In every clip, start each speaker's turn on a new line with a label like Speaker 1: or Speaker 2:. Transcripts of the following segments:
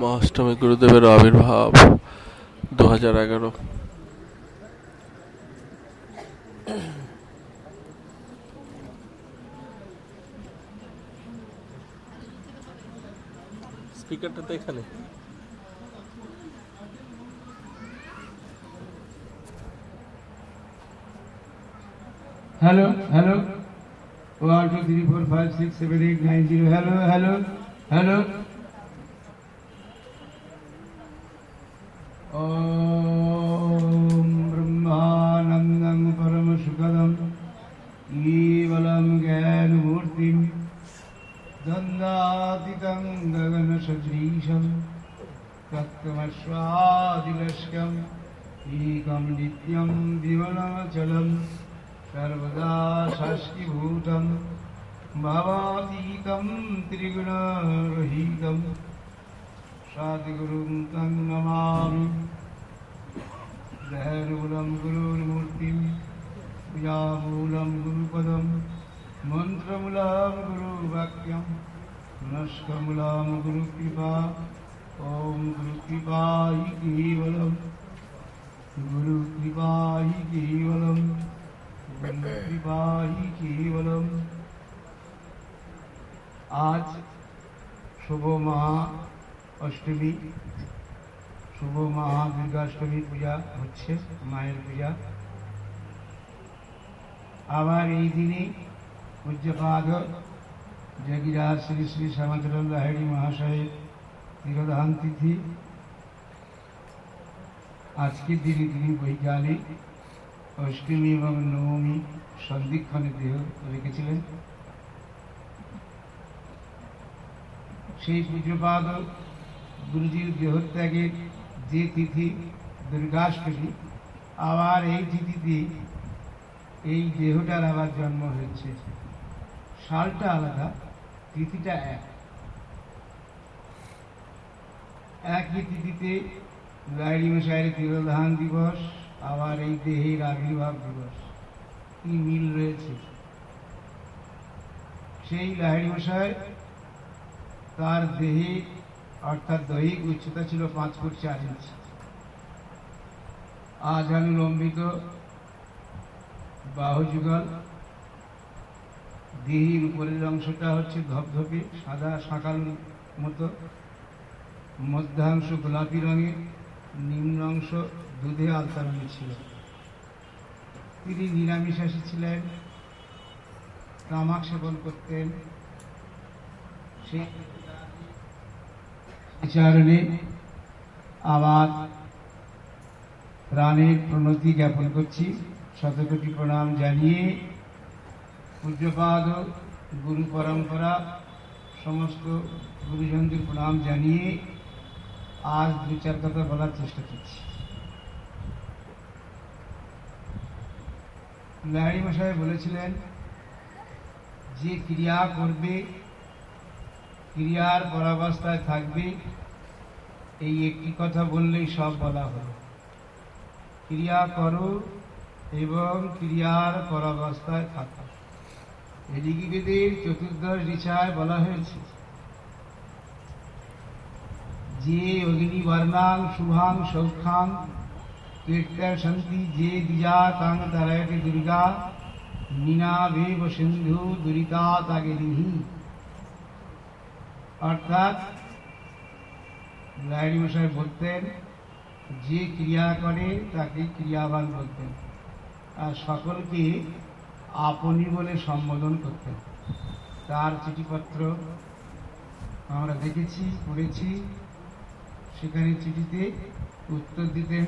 Speaker 1: महाअष्टमी गुरुदेवेर आविर्भाव 2011। স্পিকারটা তো এখানে।
Speaker 2: Hello hello 1 2 3 4 5 6 7 8 9 0 hello hello hello ओम ब्रह्मानंदं परम सुखदं ईवलं ज्ञानमूर्तिं दन्दातीतं गगन सदृशं तत्त्वमस्वादिलक्ष्यम् एकं नित्यं विमलमचलं सर्वदा शास्त्रीभूतं भावातीतं त्रिगुणरहितं सद्गुरुं तं नमामि। ध्यानमूलं गुरुर्मूर्तिं पूजामूलं गुरुपदं मन्त्रमूलं गुरुवाक्यं नष्टमूलं गुरुकृपा। ॐ गुरुकृपा हि केवलं गुरुकृपा हि केवलं गुरुकृपा हि केवलम। आज शुभ महा अष्टमी, शुभ महा दुर्गाष्टमी पूजा হচ্ছে, মায়ের পূজা। আবার এই দিনে পূজ্যপাদ যোগীরাজ শ্রী শ্রী শ্যামাচরণ লাহিড়ী মহাশয়ের তিরোধান তিথি। আজকের দিনে তিনি বৈজ্ঞানিক অষ্টমী এবং নবমী সন্ধিক্ষণে দেহ রেখেছিলেন। সেই পূজ্যপাদ গুরুজির দেহত্যাগের যে তিথি দুর্গাষ্টমী, আবার এই তিথিতে এই দেহটার আবার জন্ম হয়েছে। সালটা আলাদা, তিথিটা একই তিথিতে লাহিড়ী মশাইয়ের তিরোধান দিবস, আবার এই দেহের আবির্ভাব দিবস। কি মিল রয়েছে! সেই লাহিড়ী মশাই তার দেহে অর্থাৎ দৈহিক উচ্চতা ছিল 5 ফুট 4 ইঞ্চি। আজানুলম্বিত বাহুযুগল, দেহের উপরের অংশটা হচ্ছে ধপধপে সাদা শাঁকালুর মতো, মধ্যাংশ গোলাপি রঙের, নিম্ন অংশ দুধে আলতা রঙের ছিল। তিনি নিরামিষাশী ছিলেন, তামাক সেবন করতেন। সেই কারণে আবার প্রাণের প্রণতি জ্ঞাপন করছি, শতকোটি প্রণাম জানিয়ে পূজ্যপাদ গুরু পরম্পরা সমস্ত গুরুজনদের প্রণাম জানিয়ে আজ 2-4 কথা বলার চেষ্টা করছি। লাহিড়ী মশাই বলেছিলেন যে ক্রিয়া করবে, ক্রিয়ার পরাবস্থায় থাকবে, এই একটি কথা বললেই সব বলা হলো। ক্রিয়া করো এবং ক্রিয়ার পরাবস্থায় থাকো। ঋগ্বেদের 14 ঋচায় বলা হয়েছে যে অগ্নিবর্ণাং শুভাং সৌখ্যাং কীর্তয়ন্তি যে দ্বিজা তাং তারয়তি দুর্গা নীনাভেব সিন্ধু দুরিতাতাগিরিহি। অর্থাৎ লাহিড়ী মশাই বলতেন যে ক্রিয়া করে তাকে ক্রিয়াবান বলতেন, আর সকলকে আপনি বলে সম্বোধন করতেন। তার চিঠিপত্র আমরা দেখেছি, পড়েছি। সেখানে চিঠিতে উত্তর দিতেন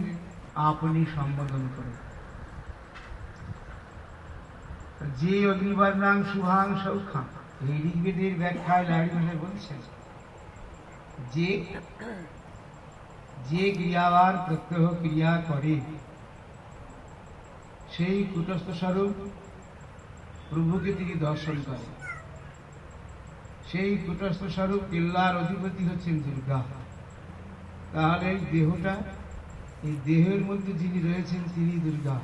Speaker 2: আপনি সম্বোধন করে। যে অগ্নিবর্ণাং শুভাং সৌখ্যাং, এই ঋগ্বেদের ব্যাখ্যায় লাহিড়ী মশাই বলছেন যে যে ক্রিয়াবান প্রত্যহ ক্রিয়া করে সেই কূটস্থ স্বরূপ প্রভুকে তিনি দর্শন করেন। সেই কুটস্থ স্বরূপ কেল্লার অধিপতি হচ্ছেন দুর্গা। তাহলে এই দেহটা, এই দেহের মধ্যে যিনি রয়েছেন তিনি দুর্গা।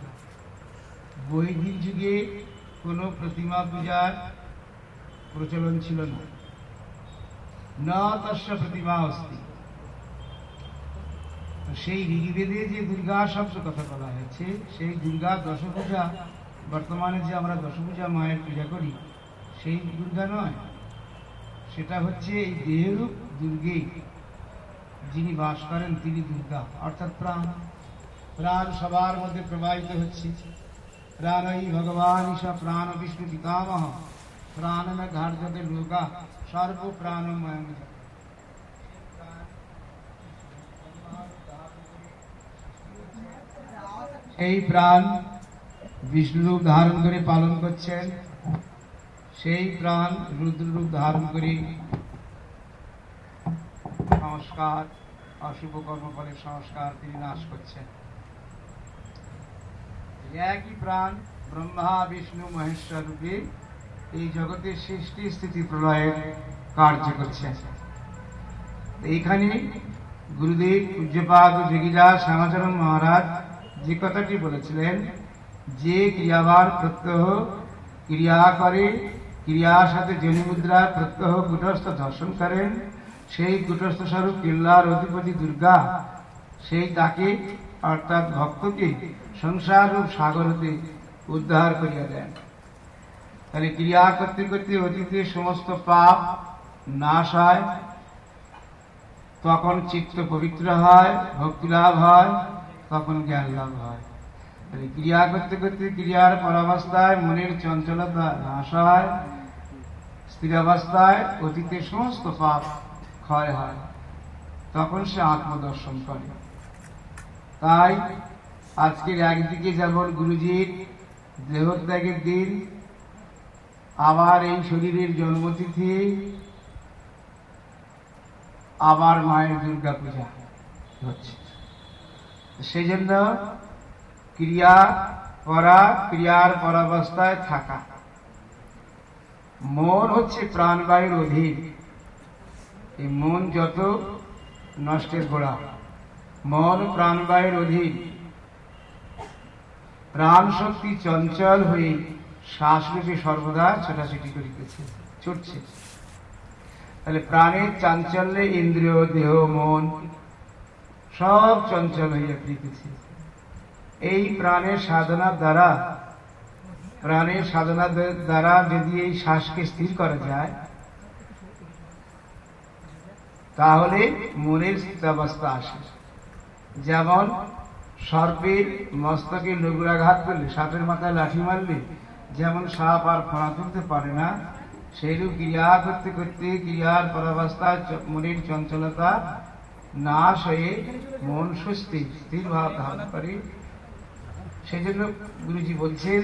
Speaker 2: বৈদিক যুগে কোনো প্রতিমা পূজার প্রচলন ছিল না। না তস্য প্রতিমা অস্তি। সেই ঋগ্বেদে যে দুর্গা শব্দ কথা বলা হয়েছে, সেই দুর্গা দশভূজা, বর্তমানে যে আমরা দশভূজা মায়ের পূজা করি সেই দুর্গা নয়, সেটা হচ্ছে এই দেহরূপ দুর্গে যিনি বাস করেন তিনি দুর্গা, অর্থাৎ প্রাণ। প্রাণ সবার মধ্যে প্রবাহিত হচ্ছে। প্রাণই ভগবান ঈশা প্রাণ বিষ্ণু পিতামহ প্রাণ ঘাড়তে লোকা সর্ব প্রাণময়। এই প্রাণ বিষ্ণুরূপ ধারণ করে পালন করছেন, সেই প্রাণ রুদ্ররূপ ধারণ করে সংস্কার, অশুভ কর্মফলের সংস্কার তিনি নাশ করছেন। একই প্রাণ ব্রহ্মা বিষ্ণু মহেশ্বর রূপে এই জগতের সৃষ্টি স্থিতি প্রলয়ের কার্য করছেন। এইখানে গুরুদেব পূজ্যপাদ যোগীরা শ্যামাচরণ মহারাজ যে কথাটি বলেছিলেন, যে ক্রিয়াবার প্রত্যহ ক্রিয়া করে, ক্রিয়ার সাথে যোনি মুদ্রা প্রত্যহ কুটস্থ দর্শন করেন, সেই কুটস্থ স্বরূপ কেল্লার অধিপতি দুর্গা সেই তাকে অর্থাৎ ভক্তকে সংসার রূপ সাগর হতে উদ্ধার করিয়া দেন। তাহলে ক্রিয়া করতে করতে অতীতে সমস্ত পাপ নাশ হয়, তখন চিত্ত পবিত্র হয়, ভক্তি লাভ হয়, তখন জ্ঞান লাভ হয়। তাহলে ক্রিয়া করতে করতে ক্রিয়ার পরাবস্থায় মনের চঞ্চলতা নাশ হয়, স্থিরাবস্থায় অতীতের সমস্ত পাপ ক্ষয় হয়, তখন সে আত্মদর্শন করে। তাই আজকের একদিকে যেমন গুরুজির দেহত্যাগের দিন, আবার এই শরীরের জন্মতিথি, আবার মায়ের দুর্গা পূজা হচ্ছে। সেই জন্য ক্রিয়া করা, ক্রিয়ার পরাবস্থায় থাকা। মন হচ্ছে প্রাণবায়ুর অধীন। এই মন যত নষ্টের গোড়া। মন প্রাণবায়ুর অধীন। প্রাণ শক্তি চঞ্চল হয়ে শ্বাসরূপে সর্বদা ছোটাছুটি করিতেছে, ছুটছে। তাহলে প্রাণের চাঞ্চল্যে ইন্দ্রিয়, দেহ, মন সব চঞ্চল হইয়া ফিরিতেছে। এই প্রাণের সাধনার দ্বারা যদি এই শ্বাসকে স্থির করা যায়, তাহলে মনের স্থিতাবস্থা আসে। যেমন সর্পের মস্তকে লঘুরাঘাত করলে, সাপের মাথায় লাঠি মারলে যেমন সাপ আর ফণা তুলতে পারে না, সেইরূপ ক্রিয়া করতে করতে ক্রিয়ার পরাবস্থায় মনের চঞ্চলতা নাশ হয়ে মন সুস্থির, স্থির ভাব ধারণ করে। সেই জন্য গুরুজি বলছেন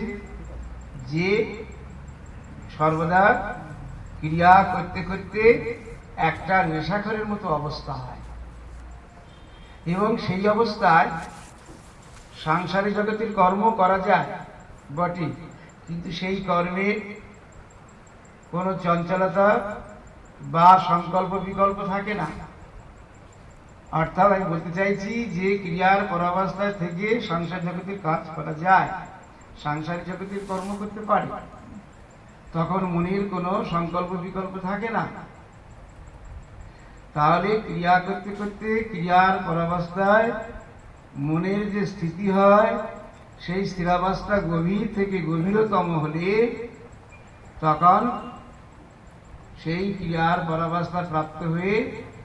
Speaker 2: যে সর্বদা ক্রিয়া করতে করতে একটা নেশাখোরের মতো অবস্থা হয়, এবং সেই অবস্থায় সাংসারিক জগতের কর্ম করা যায় বটে, কিন্তু সেই কর্মে কোনো চঞ্চলতা বা সংকল্প বিকল্প থাকে না। অর্থাৎ আমি বলতে চাইছি যে ক্রিয়ার পরাবস্থায় থেকে সংসার জগতের কাজ করা যায়, সাংসারিক জগতের কর্ম করতে পারে, তখন মনের কোনো সংকল্প বিকল্প থাকে না। তাহলে ক্রিয়া করতে করতে ক্রিয়ার পরাবস্থায় মনের যে স্থিতি হয়, সেই স্থিরাবস্থা গভীর থেকে গভীরতম হলে তখন সেই ক্রিয়ার পরাবস্থা প্রাপ্ত হয়ে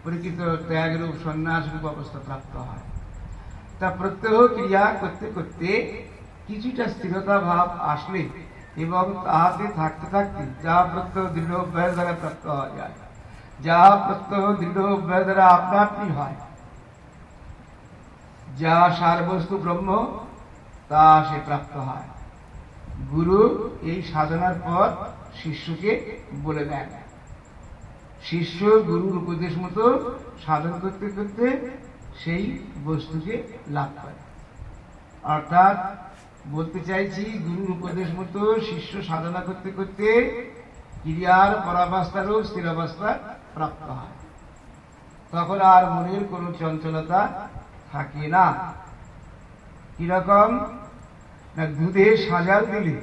Speaker 2: প্রকৃত ত্যাগরূপ সন্ন্যাসরূপ অবস্থা প্রাপ্ত হয়। তা প্রত্যহ ক্রিয়া করতে করতে কিছুটা স্থিরতা ভাব আসলে এবং তাহাতে থাকতে থাকতে যা প্রত্যহ দৃঢ় অভ্যাস দ্বারা প্রাপ্ত হওয়া যায়, যা প্রত্যহ দৃঢ় অভ্যাস দ্বারা আপনা আপনি হয়, যা সার বস্তু ব্রহ্ম তা সে প্রাপ্ত হয়। গুরু এই সাধনার পথ শিষ্যকে বলে দেন। শিষ্য গুরুর উপদেশ মতো সাধন করতে করতে সেই বস্তুকে লাভ করে। অর্থাৎ বলতে চাইছি, গুরুর উপদেশ মতো শিষ্য সাধনা করতে করতে ক্রিয়ার পরাবস্থারও স্থিরাবস্থা প্রাপ্ত হয়। তখন আর মনের কোন চঞ্চলতা থাকে না। কিরকম না, দুধে সাজাল দিলে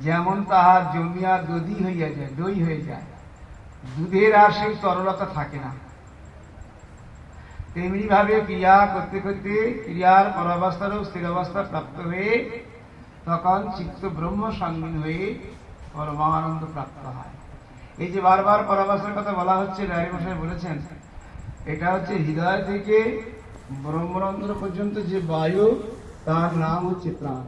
Speaker 2: যেমন তাহা জমিয়া দধি হইয়া যায়, দই হয়ে যায়, দুধের আর সেই তরলতা থাকে না। তেমনি ভাবে ক্রিয়া করতে করতে ক্রিয়ার পরাবস্থারও স্থিরাবস্থা প্রাপ্ত হয়ে তখন চিত্ত ব্রহ্ম সঙ্গীন হয়ে পরমানন্দ প্রাপ্ত হয়। এই যে বারবার পরাবস্থার কথা বলা হচ্ছে, রায় মশাই বলেছেন, এটা হচ্ছে হৃদয় থেকে ব্রহ্মরন্ধ্র পর্যন্ত যে বায়ু, তার নাম হচ্ছে প্রাণ।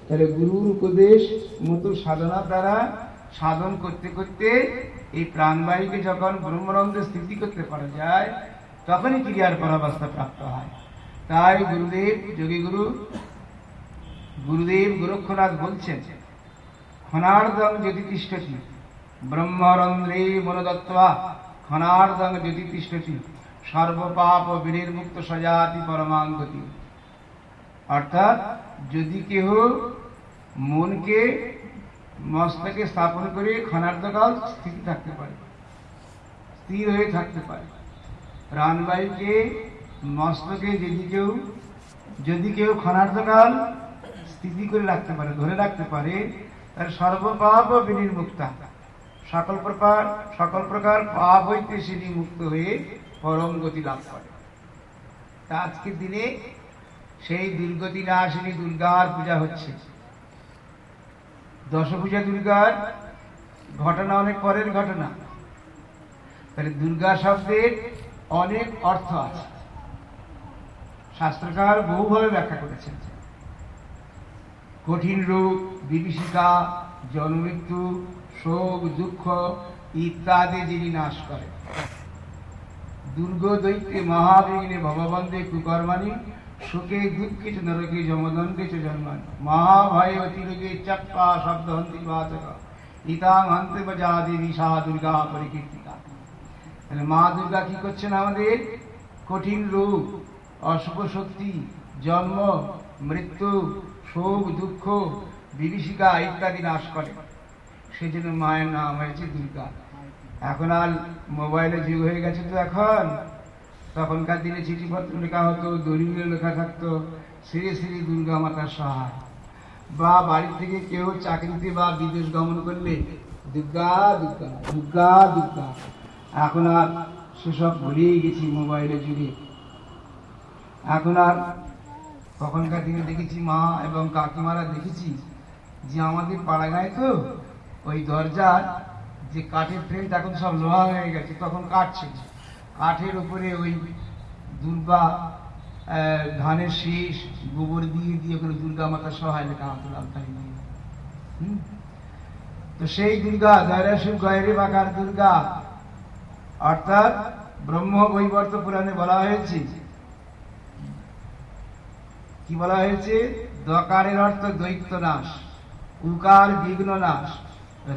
Speaker 2: তাহলে গুরুর উপদেশ মতো সাধনা দ্বারা সাধন করতে করতে এই প্রাণবায়ুকে যখন ব্রহ্মরন্ধ্রে স্থিতি করতে পারা যায়, তখনই ক্রিয়ার পরাবস্থা প্রাপ্ত হয়। তাই গুরুদেব, যোগী গুরুদেব গোরক্ষনাথ বলছেন, ক্ষণার্ধং যদি তিষ্ঠতি ব্রহ্মরন্ধ্রে মনোদত্ত্বা ক্ষণার্ধং যদি তিষ্ঠতি সর্বপাপ বিনির্মুক্ত সজাতি পরমাঙ্গতি। অর্থাৎ যদি কেহ মনকে মস্তকে স্থাপন করে ক্ষণার্ধকাল স্থিতি থাকতে পারে, স্থির হয়ে থাকতে পারে, প্রাণবায়ুকে মস্তকে যদি কেউ ক্ষণার্ধকাল স্থিতি করে রাখতে পারে, ধরে রাখতে পারে, তার সর্বপাপ বিনির্মুক্তা, সকল প্রকার পাপ হইতে তিনি মুক্ত হয়ে পরম গতি লাভ করে। তা আজকের দিনে সেই দুর্গতি নাশিনী দুর্গার পূজা হচ্ছে। দশপূজা দুর্গার ঘটনা অনেক পরের ঘটনা। তাহলে দুর্গা শব্দের অনেক অর্থ আছে, শাস্ত্রকার বহুভাবে ব্যাখ্যা করেছেন। কঠিন রোগ, বিভীষিকা, জন্মমৃত্যু, শোক, দুঃখ ইত্যাদি যিনি নাশ করেন। দুর্গ দৈত্যে মহাবিঘ্নে ভববন্ধে কুকর্মাণি সুখে দুঃখে চ নরকে যমদণ্ডে চ জন্মানি মহাভয়ে অতিরোগে চাপ্পা শব্দ হন্তি বাচক ইতাং হন্তে বজা দেবী সা দুর্গা পরিকীর্তিকা। তাহলে মা দুর্গা কি করছেন? আমাদের কঠিন রোগ, অশুভ শক্তি, জন্ম মৃত্যু, শোক দুঃখ বিভীষিকা ইত্যাদি নাশ করে। সেই জন্য মায়ের নাম হয়েছে দুর্গা। এখন আর মোবাইলের যুগ হয়ে গেছে তো এখন, তখনকার দিনে চিঠিপত্র লেখা হতো, দলিলে লেখা থাকতো শ্রী শ্রী দুর্গা মাতার সহায়, বা বাড়ি থেকে কেউ চাকরিতে বা বিদেশ গমন করলে দুর্গা দুর্গা দুর্গা দুর্গা। এখন আর সেসব ভুলেই গেছি মোবাইলের যুগে। এখন আর তখনকার দিনে দেখেছি মা এবং কাকিমারা দেখেছি যে আমাদের পাড়াগাঁয়ে তো ওই দরজার যে কাঠের ফ্রেম, এখন সব লোহা হয়ে গেছে, তখন কাঠ ছিল, কাঠের উপরে ওই দুর্গা ধানের শীষ গোবর দিয়ে দিয়ে ওখানে দুর্গা মাতা সহায় লেখা হতো লালকালি দিয়ে। তো সেই দুর্গা দয়রাসু গয়রে বাকার দুর্গা, অর্থাৎ ব্রহ্ম বৈবর্ত পুরাণে বলা হয়েছে, কি বলা হয়েছে? দকারের অর্থ দৈত্য নাশ, উকার বিঘ্ন নাশ,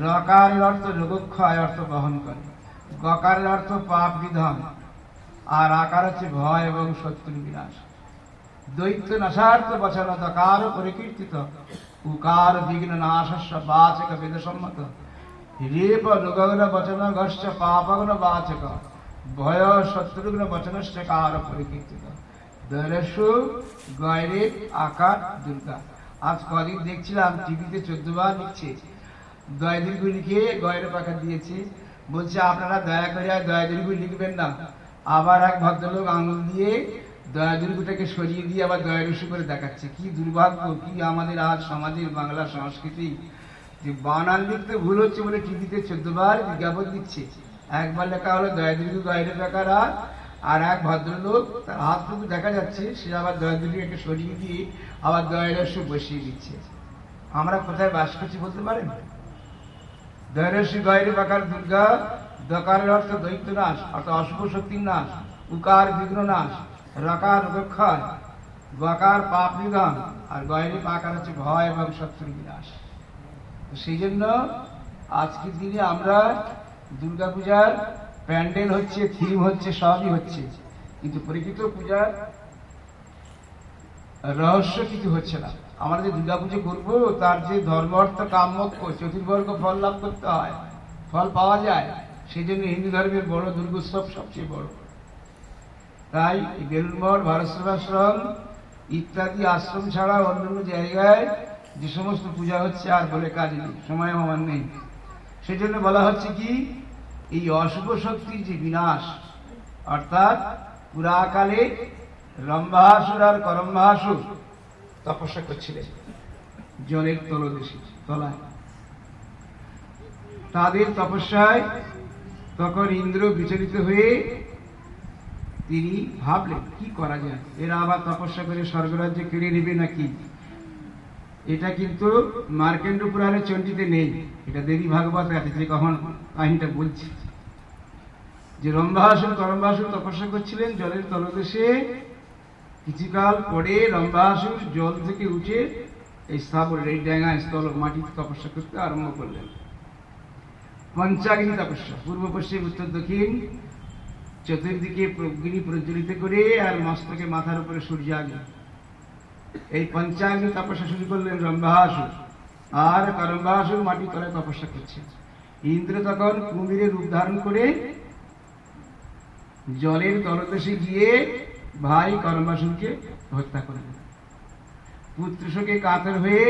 Speaker 2: রকারের অর্থ রোগক্ষয় অর্থ বহন করে, গকারের অর্থ পাপ বিধান, আর আকার হচ্ছে ভয় এবং শত্রু বিনাশ। দৈত্য নাশার্থ বচন দকার পরিকীর্তিত, উকার বিঘ্ন নাশস্য বাচক বেদসম্মত, রেপ রোগগ্ন বচন গশ্চ পাপগ্ন বাচক, ভয় শত্রুঘ্ন বচনশ্চ কার পরিকীর্তিত। দয়রস্যু গয়রে আকার দুর্গা। আজ কদিন দেখছিলাম টিভিতে 14 বার লিখছে, দয় দীর্ঘ লিখে গয়রে পাকা দিয়েছে, বলছে আপনারা দয়া করে আর দয়া দীর্ঘ লিখবেন না। আবার এক ভদ্রলোক আঙুল দিয়ে দয়া দীর্ঘটাকে সরিয়ে দিয়ে আবার দয়রস্যু করে দেখাচ্ছে। কি দুর্ভাগ্য, কি আমাদের আজ সমাজের বাংলা সংস্কৃতি, যে বানান লিখতে ভুল হচ্ছে বলে টিভিতে 14 বার বিজ্ঞাপন দিচ্ছে। একবার লেখা হলো দয়া দীর্ঘ গয়রে পাকার, আর এক ভদ্রলোক তার হাতটুকু দেখা যাচ্ছে, সে আবার দয়া দীর্ঘকে সরিয়ে দিয়ে আবার দয়রস্যু বসিয়ে দিচ্ছে। আমরা কোথায় বাস করছি বলতে পারেন? দয়রস্যু গয়রে বাকার দুর্গা, দকারের অর্থ দৈত্য নাশ অর্থাৎ অশুভ শক্তির নাশ, উকার বিঘ্ন নাশ, রকার রোগক্ষয়, গকার পাপ নিধন, আর গয়রে পাকার হচ্ছে ভয় এবং শত্রু বিনাশ। সেই জন্য আজকের দিনে আমরা দুর্গা পূজার প্যান্ডেল হচ্ছে, থিম হচ্ছে, সবই হচ্ছে, কিন্তু প্রকৃত পূজার রহস্য কিছু হচ্ছে না। আমরা যে দুর্গাপুজো করবো, তার যে ধর্ম অর্থ কাম্য চতুর্বর্গ ফল লাভ করতে হয়, ফল পাওয়া যায়, সেই জন্য হিন্দু ধর্মের বড় দুর্গোৎসব সবচেয়ে বড়। তাই বেলুড়মঠ, ভারত সেবাশ্রম ইত্যাদি আশ্রম ছাড়া অন্যান্য জায়গায় যে সমস্ত পূজা হচ্ছে আর বলে কাজ নেই, সময় আমার নেই। সেজন্য বলা হচ্ছে কি, এই অশুভ শক্তির যে বিনাশ, অর্থাৎ পুরাকালে রম্ভাসুর আর করম্ভাসুর তপস্যা করছিলেন জলের তলদেশে তলায়। তাদের তপস্যায় তখন ইন্দ্র বিচলিত হয়ে তিনি ভাবলেন কি করা যায়, এরা আবার তপস্যা করে স্বর্গরাজ্য কেড়ে নেবে নাকি। এটা কিন্তু মার্কেন্ড পুরাণের চণ্ডীতে নেই, এটা দেবী ভাগবত আছে, যে কখন কাহিনীটা বলছি, যে রম্ভাসুর করম্ভাসুর তপস্যা করছিলেন জলের তলদেশে। কিছুকাল পরে রম্ভাসুর জল থেকে উঠে এই স্থাবর এই ডাঙ্গা স্থল মাটিতে তপস্যা করতে আরম্ভ করলেন। পঞ্চাগ্নি তপস্যা, পূর্ব পশ্চিম উত্তর দক্ষিণ চতুর্দিকে অগ্নি প্রজ্বলিত করে আর মস্তকে মাথার উপরে সূর্যাগ্নি, এই পঞ্চাগ্নি তপস্যা শুরু করলেন রম্ভাসুর। আর করম্ভাসুর মাটি তলায় তপস্যা করছে। ইন্দ্র তখন কুমিরের রূপ ধারণ করে জলের তলদেশে গিয়ে ভাই করম্ভাসুরকে হত্যা করলেন। পুত্র শোকে কাতর হয়ে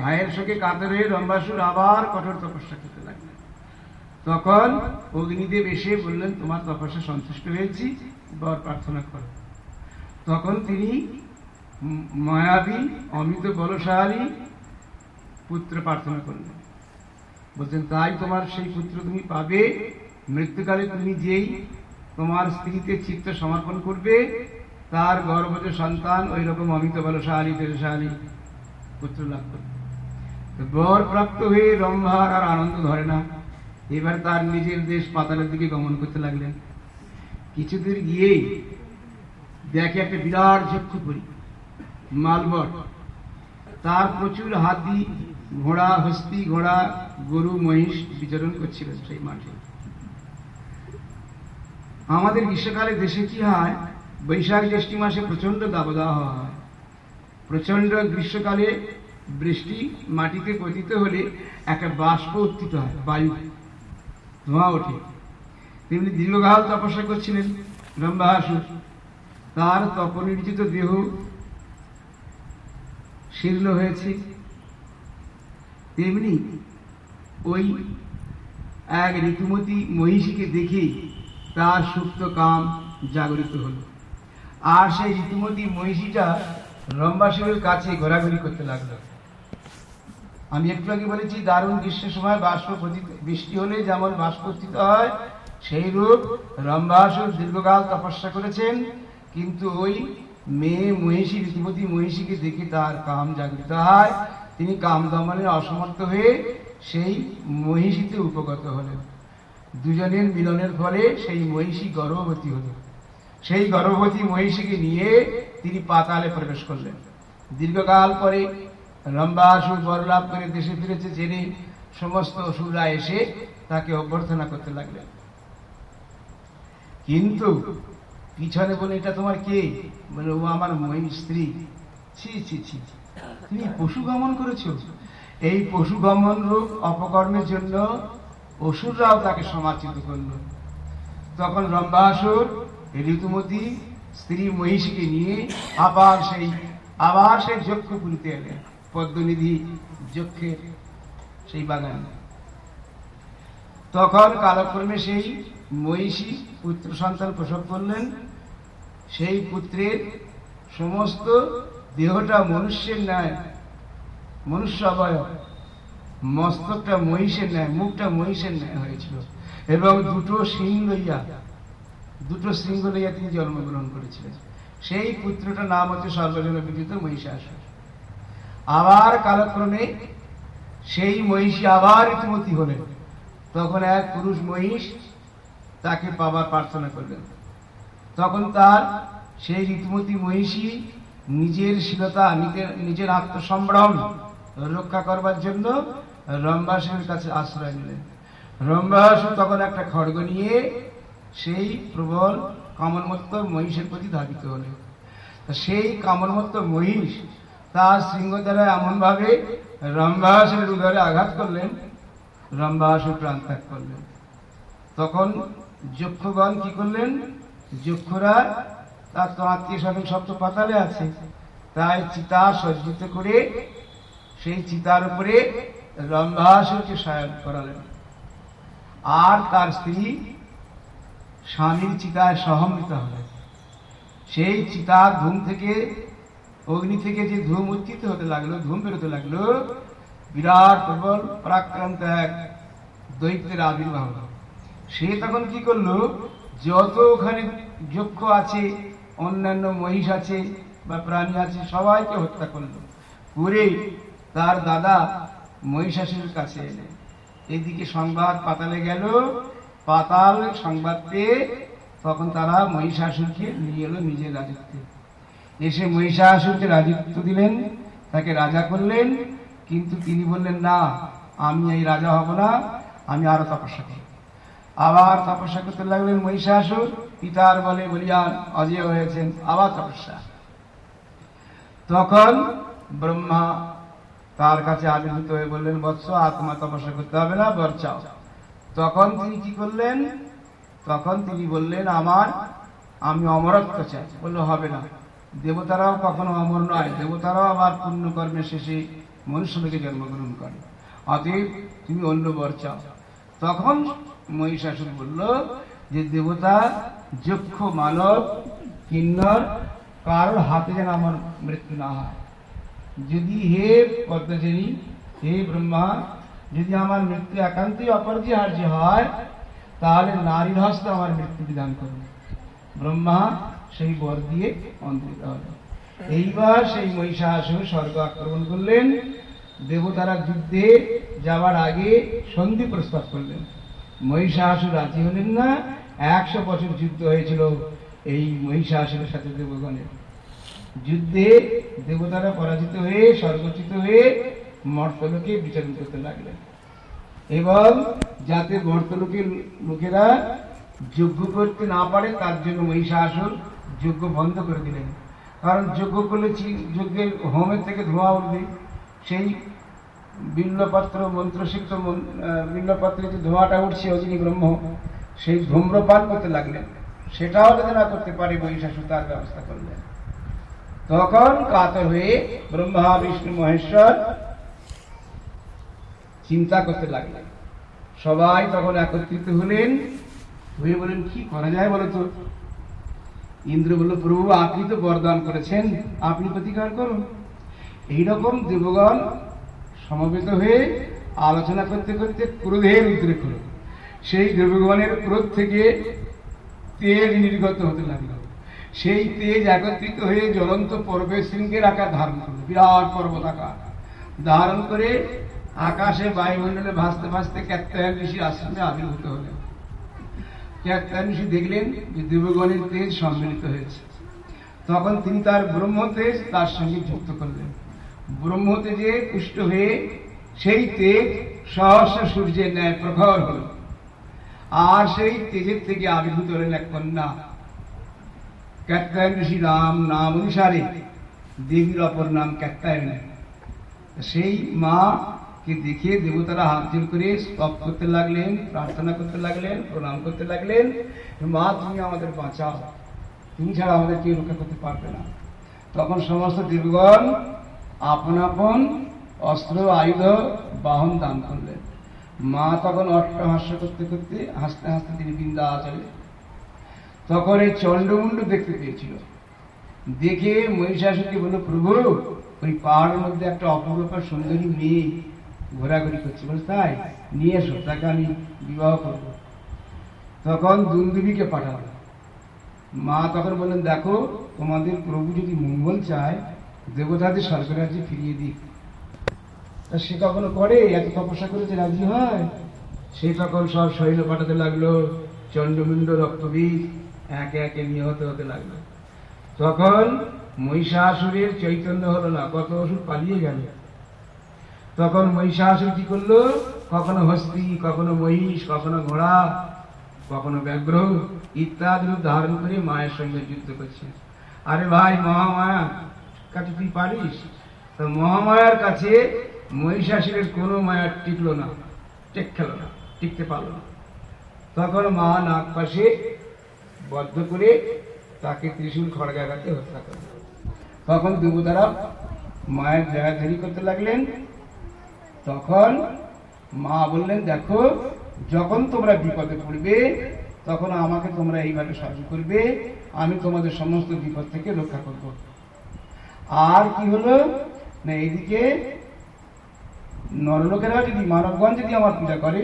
Speaker 2: ভাইয়ের শোকে কাতর হয়ে রম্ভাসুর আবার কঠোর তপস্যা করতে লাগলেন। তখন অগ্নিদেব এসে বললেন, তোমার তপস্যা সন্তুষ্ট হয়েছি, বর প্রার্থনা করো। তখন তিনি মায়াবী অমিত বলশালী পুত্র প্রার্থনা করলেন। বলছেন, তাই তোমার সেই পুত্র তুমি পাবে। মৃত্যুকালে তুমি যেই তোমার স্ত্রীতে চিত্ত সমর্পণ করবে, তার গর্ভজ সন্তান ওই রকম অমিত বলশালী তেজশালী পুত্র লাভ করবে। বর প্রাপ্ত হয়ে রম্ভার আর আনন্দ ধরে না, এবার তার নিজের দেশ পাতালের দিকে গমন করতে লাগলেন। কিছুদূর গিয়ে দেখে একটা বিরাট যক্ষপুরী মালবট, তার প্রচুর হাতি ঘোড়া, হস্তি ঘোড়া, গরু মহিষ বিচরণ করছিলেন সেই মাঠে। আমাদের গ্রীষ্মকালে দেশে কি হয়, বৈশাখ জ্যৈষ্ঠ মাসে প্রচন্ড দাবদাহ হয়। প্রচন্ড গ্রীষ্মকালে বৃষ্টি মাটিতে পতিত হলে একটা বাষ্প উত্থিত হয়, বায়ু ধোঁয়া ওঠে। তেমনি দীর্ঘকাল তপস্যা করছিলেন রম্ভাসুর। তার তপনির্জিত দেহ শীর্ণ হয়েছে। তেমনি ওই এক ঋতুমতী মহিষীকে দেখে তার সুপ্ত কাম জাগরিত হল। আর সেই ঋতুমতী মহিষীটা রম্ভাসুরের কাছে ঘোরাঘুরি করতে লাগলো। আমি একটু আগে বলেছি, দারুণ গ্রীষ্মের সময় বাষ্প বৃষ্টি হলে যেমন বাষ্প উত্থিত হয়, সেই রূপ রম্ভাসুর দীর্ঘকাল তপস্যা করেছেন, কিন্তু ওই মেয়ে মহিষী ঋতুমতী মহিষীকে দেখে তার কাম জাগরিত হয়। তিনি কাম দমনে অসমর্থ হয়ে সেই মহিষীতে উপগত হলেন। দুজনের মিলনের ফলে সেই মহিষী গর্ভবতী হল। সেই গর্ভবতী মহিষীকে নিয়ে তিনি পাতালে প্রবেশ করলেন। দীর্ঘকাল পরে রম্ভাসুর বরলাভ করে দেশে ফিরেছে জেনে সমস্ত অসুররা এসে তাকে অভ্যর্থনা করতে লাগলেন। কিন্তু পিছনে বলে, এটা তোমার কে? বলে, ও আমার স্ত্রী। ছি ছি ছি, তুমি পশু গমন করেছো। এই পশু গমন রূপ অপকর্মের জন্য অসুররাও তাকে সমাচিত করল। তখন রম্ভাসুর ঋতুমতী স্ত্রী মহিষীকে নিয়ে আবার সেই যক্ষপুরীতে এলেন, পদ্মনিধি যক্ষের সেই বাগানে। তখন কালক্রমে সেই মহিষী পুত্র সন্তান প্রসব করলেন। সেই পুত্রের সমস্ত দেহটা মনুষ্যের ন্যায়, মনুষ্য অবয়ব, মস্তকটা মহিষের ন্যায়, মুখটা মহিষের ন্যায় হয়েছিল, এবং দুটো শৃঙ্গ লইয়া তিনি জন্মগ্রহণ করেছিলেন। সেই পুত্রটার নাম হচ্ছে সর্বজন বিদিত মহিষাসুর। আবার কালক্রমে সেই মহিষী আবার ঋতুমতী হলেন। তখন এক পুরুষ মহিষ তাকে পাবার প্রার্থনা করলেন। তখন তার সেই ঋতুমতী মহিষী নিজের শীলতা, নিজের আত্মসম্ভ্রম রক্ষা করবার জন্য রম্ভাসুরের কাছে আশ্রয় নিলেন। রম্ভাসুর তখন একটা খড়গ নিয়ে সেই প্রবল কামনমত্ত মহিষের প্রতি ধাবিত হলেন। সেই কামড়মত্ত মহিষ তার সিংহ দ্বারা এমন ভাবে রম্ভাসুরের উদরে আঘাত করলেন, রম্ভাসুর প্রাণ ত্যাগ করলেন। তখন যক্ষগণ কি করলেন, যক্ষরা তার তো আত্মীয় স্বজন সব তো পাতালে আছে, তাই চিতা সজ্জিত করে সেই চিতার উপরে রম্ভাসুরকে শয়ন করালেন। আর তার স্ত্রী স্বামীর চিতায় সহমৃত হলেন। সেই চিতার ধূম থেকে, অগ্নি থেকে যে ধূম উত্থিত হতে লাগলো, ধূম বেরোতে লাগলো, বিরাট প্রবল পরাক্রান্ত এক দৈত্যের আবির্ভাব হলো। সে তখন কি করলো, যত ওখানে যক্ষ আছে, অন্যান্য মহিষ আছে বা প্রাণী আছে, সবাইকে হত্যা করলো। করে তার দাদা মহিষাসুরের কাছে এলে। এদিকে সংবাদ পাতালে গেল, পাতাল সংবাদ পেয়ে তখন তারা মহিষাসুরকে নিয়ে এলো নিজের রাজত্বে। এসে মহিষাসুরকে রাজত্ব দিলেন, তাকে রাজা করলেন। কিন্তু তিনি বললেন, না, আমি এই রাজা হব না, আমি আরো তপস্যা করব। আবার তপস্যা করতে লাগলেন মহিষাসুর, পিতার বলে বলিয়ান অজেয় হয়েছেন, আবার তপস্যা। তখন ব্রহ্মা তার কাছে আবির্ভূত হয়ে বললেন, বৎস, আর তোমার তপস্যা করতে হবে না, বর চাও। তখন তিনি কি করলেন, তখন তিনি বললেন, আমি অমরত্ব চাই। বললো, হবে না, দেবতারাও কখনো অমর নয়, দেবতারাও আবার পুণ্যকর্মের শেষে মনুষ্যলোকে জন্মগ্রহণ করে, অতএব তুমি অন্য বর চাও। তখন মহিষাসুর বলল যে, দেবতা, যক্ষ, মানব, কিন্নর, কারোর হাতে যেন আমার মৃত্যু না হয়। যদি হে পদ্মজনী, হে ব্রহ্মা, যদি আমার মৃত্যু একান্তই অপরিহার্য হয়, তাহলে নারীর হস্তে আমার মৃত্যু বিধান করুন। ব্রহ্মা সেই বর দিয়ে অন্তরিত হল। এইবার সেই মহিষাসুর স্বর্গ আক্রমণ করলেন। দেবতারা যুদ্ধে যাওয়ার আগে সন্ধি প্রস্তাব করলেন। মহিষাসুর রাজি হলেন না। 100 বছর যুদ্ধ হয়েছিল এই মহিষাসুরের সাথে দেবগণের। যুদ্ধে দেবতারা পরাজিত হয়ে স্বর্গচ্যুত হয়ে মর্তলোকে বিচরণ করতে লাগলেন। এবং যাতে মর্তলোকের লোকেরা যজ্ঞ করতে না পারে, তার জন্য মহিষাসুর যজ্ঞ বন্ধ করে দিলেন। কারণ যজ্ঞ করলে যজ্ঞের হোমের থেকে ধোঁয়া উঠবে। সেই বিল্লপত্র মন্ত্রসিক্ত বিল্লপত্রে যে ধোঁয়াটা উঠছে, অজিনী ব্রহ্ম সেই ধূম্রপান করতে লাগলেন। সেটাও যাতে না করতে পারে, মহিষাসুর তার ব্যবস্থা করলেন। তখন কাতর হয়ে ব্রহ্মা, বিষ্ণু, মহেশ্বর চিন্তা করতে লাগলেন। সবাই তখন একত্রিত হলেন, হয়ে বলেন, কি করা যায় বলো তো। ইন্দ্র বলল, প্রভু, আপনি তো বরদান করেছেন, আপনি প্রতিকার করুন। এইরকম দেবগণ সমবেত হয়ে আলোচনা করতে করতে ক্রোধের উদ্রেক হল। সেই দেবগণের ক্রোধ থেকে তেজ নির্গত হতে লাগলো। সেই তেজ একত্রিত হয়ে জ্বলন্ত পর্বত শৃঙ্গের আকার ধারণ করলো, বিরাট পর্বত আকার ধারণ করে আকাশে বায়ুমণ্ডলে ভাসতে ভাসতে কাত্যায়ন ঋষির আশ্রমে আবির্ভূত হলেন। কাত্যায়ন ঋষি দেখলেন যে দেবগণের তেজ সম্মিলিত হয়েছে। তখন তিনি তার ব্রহ্ম তেজ তার সঙ্গে যুক্ত করলেন। ব্রহ্ম তেজে পুষ্ট হয়ে সেই তেজ সহস্র সূর্যের ন্যায় প্রখর হল। আর সেই তেজের থেকে আবির্ভূত হলেন এক কন্যা। কাত্যায়ন ঋষি রাম নাম অনুসারে দেবীর অপর নাম কাত্যায়নী। সেই মাকে দেখে দেবতারা হাত জোর করে স্তব করতে লাগলেন, প্রার্থনা করতে লাগলেন, প্রণাম করতে লাগলেন, মা, তুমি আমাদের বাঁচাও, তুমি ছাড়া আমাদের কেউ রক্ষা করতে পারবে না। তখন সমস্ত দেবগণ আপন আপন অস্ত্র আয়ুধ বাহন দান করলেন। মা তখন অট্টহাস্য করতে করতে হাসতে হাসতে তিনি বৃন্দাচলে। তখন এই চন্ডমুণ্ড দেখতে পেয়েছিল। দেখে মহিষাসুরকে বলল, প্রভু, ওই পাহাড়ের মধ্যে একটা অপরূপা সুন্দরী মেয়ে ঘোরাঘুরি করছে, বলে তাই, নিয়ে এসো, তাকে আমি বিবাহ করব। তখন দুন্দুবিকে পাঠালো। মা তখন বললেন, দেখো, তোমাদের প্রভু যদি মঙ্গল চায়, দেবতাদের স্বর্গরাজ্যে ফিরিয়ে দিক। তা সে কখনো করে? এত তপস্যা করেছে, রাজি হয়? সে তখন সব শৈল পাঠাতে লাগলো, চন্ডমুণ্ড রক্তবীজ একে একে নিহত হতে লাগলো। তখন মহিষাসুরের চৈতন্য হলো না, কত অসুর পালিয়ে গেল। তখন মহিষাসুর কি করলো, কখনো হস্তি, কখনো মহিষ, কখনো ঘোড়া, কখনো ব্যাঘ্র ইত্যাদি রূপ ধারণ করে মায়ের সঙ্গে যুদ্ধ করছে। আরে ভাই মহামায়া কাছে তুই পারিস? তো মহামায়ার কাছে মহিষাসুরের কোনো মায়া টিকলো না, টিকতে পারলো না। তখন মা নাগ পাশে বদ্ধ করে তাকে ত্রিশূল খড়গাঘাতে হত্যা করল। তখন দেবতারা মায়ের জায়গাধারি করতে লাগলেন। তখন মা বললেন, দেখো, যখন তোমরা বিপদে পড়বে তখন আমাকে তোমরা এইভাবে সাহায্য করবে, আমি তোমাদের সমস্ত বিপদ থেকে রক্ষা করব। আর কি হলো না, এইদিকে নরলোকেরা যদি, মানবগণ যদি আমার পূজা করে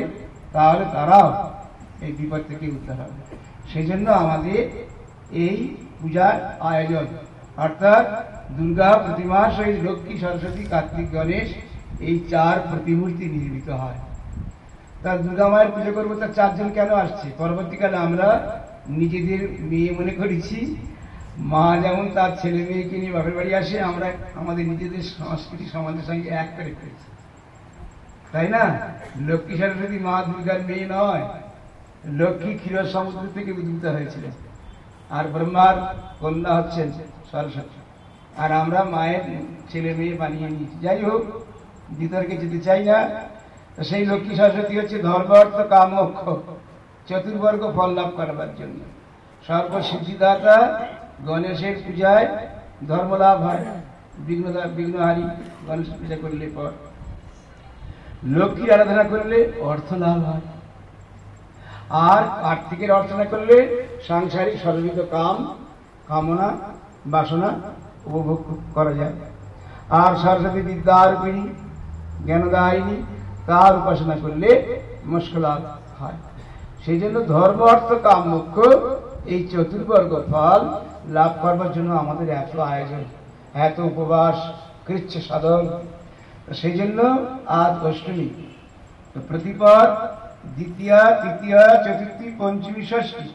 Speaker 2: তাহলে তারাও এই বিপদ থেকে উদ্ধার হবে। সেই জন্য আমাদের এই পূজার আয়োজন, অর্থাৎ দুর্গা প্রতিমা সহিত লক্ষ্মী, সরস্বতী, কার্তিক, গণেশ, এই 4 প্রতিমূর্তি নির্মিত হয়। তার দুর্গা মায়ের পুজো করবো, তার 4 জন কেন আসছে? পরবর্তীকালে আমরা নিজেদের মেয়ে মনে করেছি। মা যেমন তার ছেলে মেয়েকে নিয়ে বাপের বাড়ি আসে, আমরা আমাদের নিজেদের সংস্কৃতি সমাজের সঙ্গে এক করে ফেলেছি, তাই না? লক্ষ্মী সরস্বতী মা দুর্গার মেয়ে নয়, লক্ষ্মী ক্ষীর সমুদ্র থেকে উদ্ভূত হয়েছিল, আর ব্রহ্মার কন্যা হচ্ছেন সরস্বতী, আর আমরা মায়ের ছেলে মেয়ে বানিয়ে নিয়েছি। যাই হোক, বিতর্কে যেতে চাই না। সেই লক্ষ্মী সরস্বতী হচ্ছে ধর্ম, অর্থ, কাম, মোক্ষ, চতুর্বর্গ ফল লাভ করবার জন্য। সর্বসিদ্ধিদাতা গণেশের পূজায় ধর্ম লাভ হয়, বিঘ্নহারী গণেশ পূজা করলে পর। লক্ষ্মীর আরাধনা করলে অর্থ লাভ হয়, আর কার্তিকের অর্চনা করলে সাংসারিক সর্বিত কামনা বাসনা উপভোগ করা যায়। আর সরস্বতী বিদ্যারূপিণী, জ্ঞানদায়িনী, তার উপাসনা করলে মোক্ষ লাভ হয়। সেই জন্য ধর্ম, অর্থ, কাম, মোক্ষ, এই চতুর্বর্গ ফল লাভ করবার জন্য আমাদের এত আয়োজন, এত উপবাস, কৃচ্ছ সাধন। সেই জন্য আজ অষ্টমী, প্রতিপদ, দ্বিতীয়া, তৃতীয়া, চতুর্থী, পঞ্চমী, ষষ্ঠী।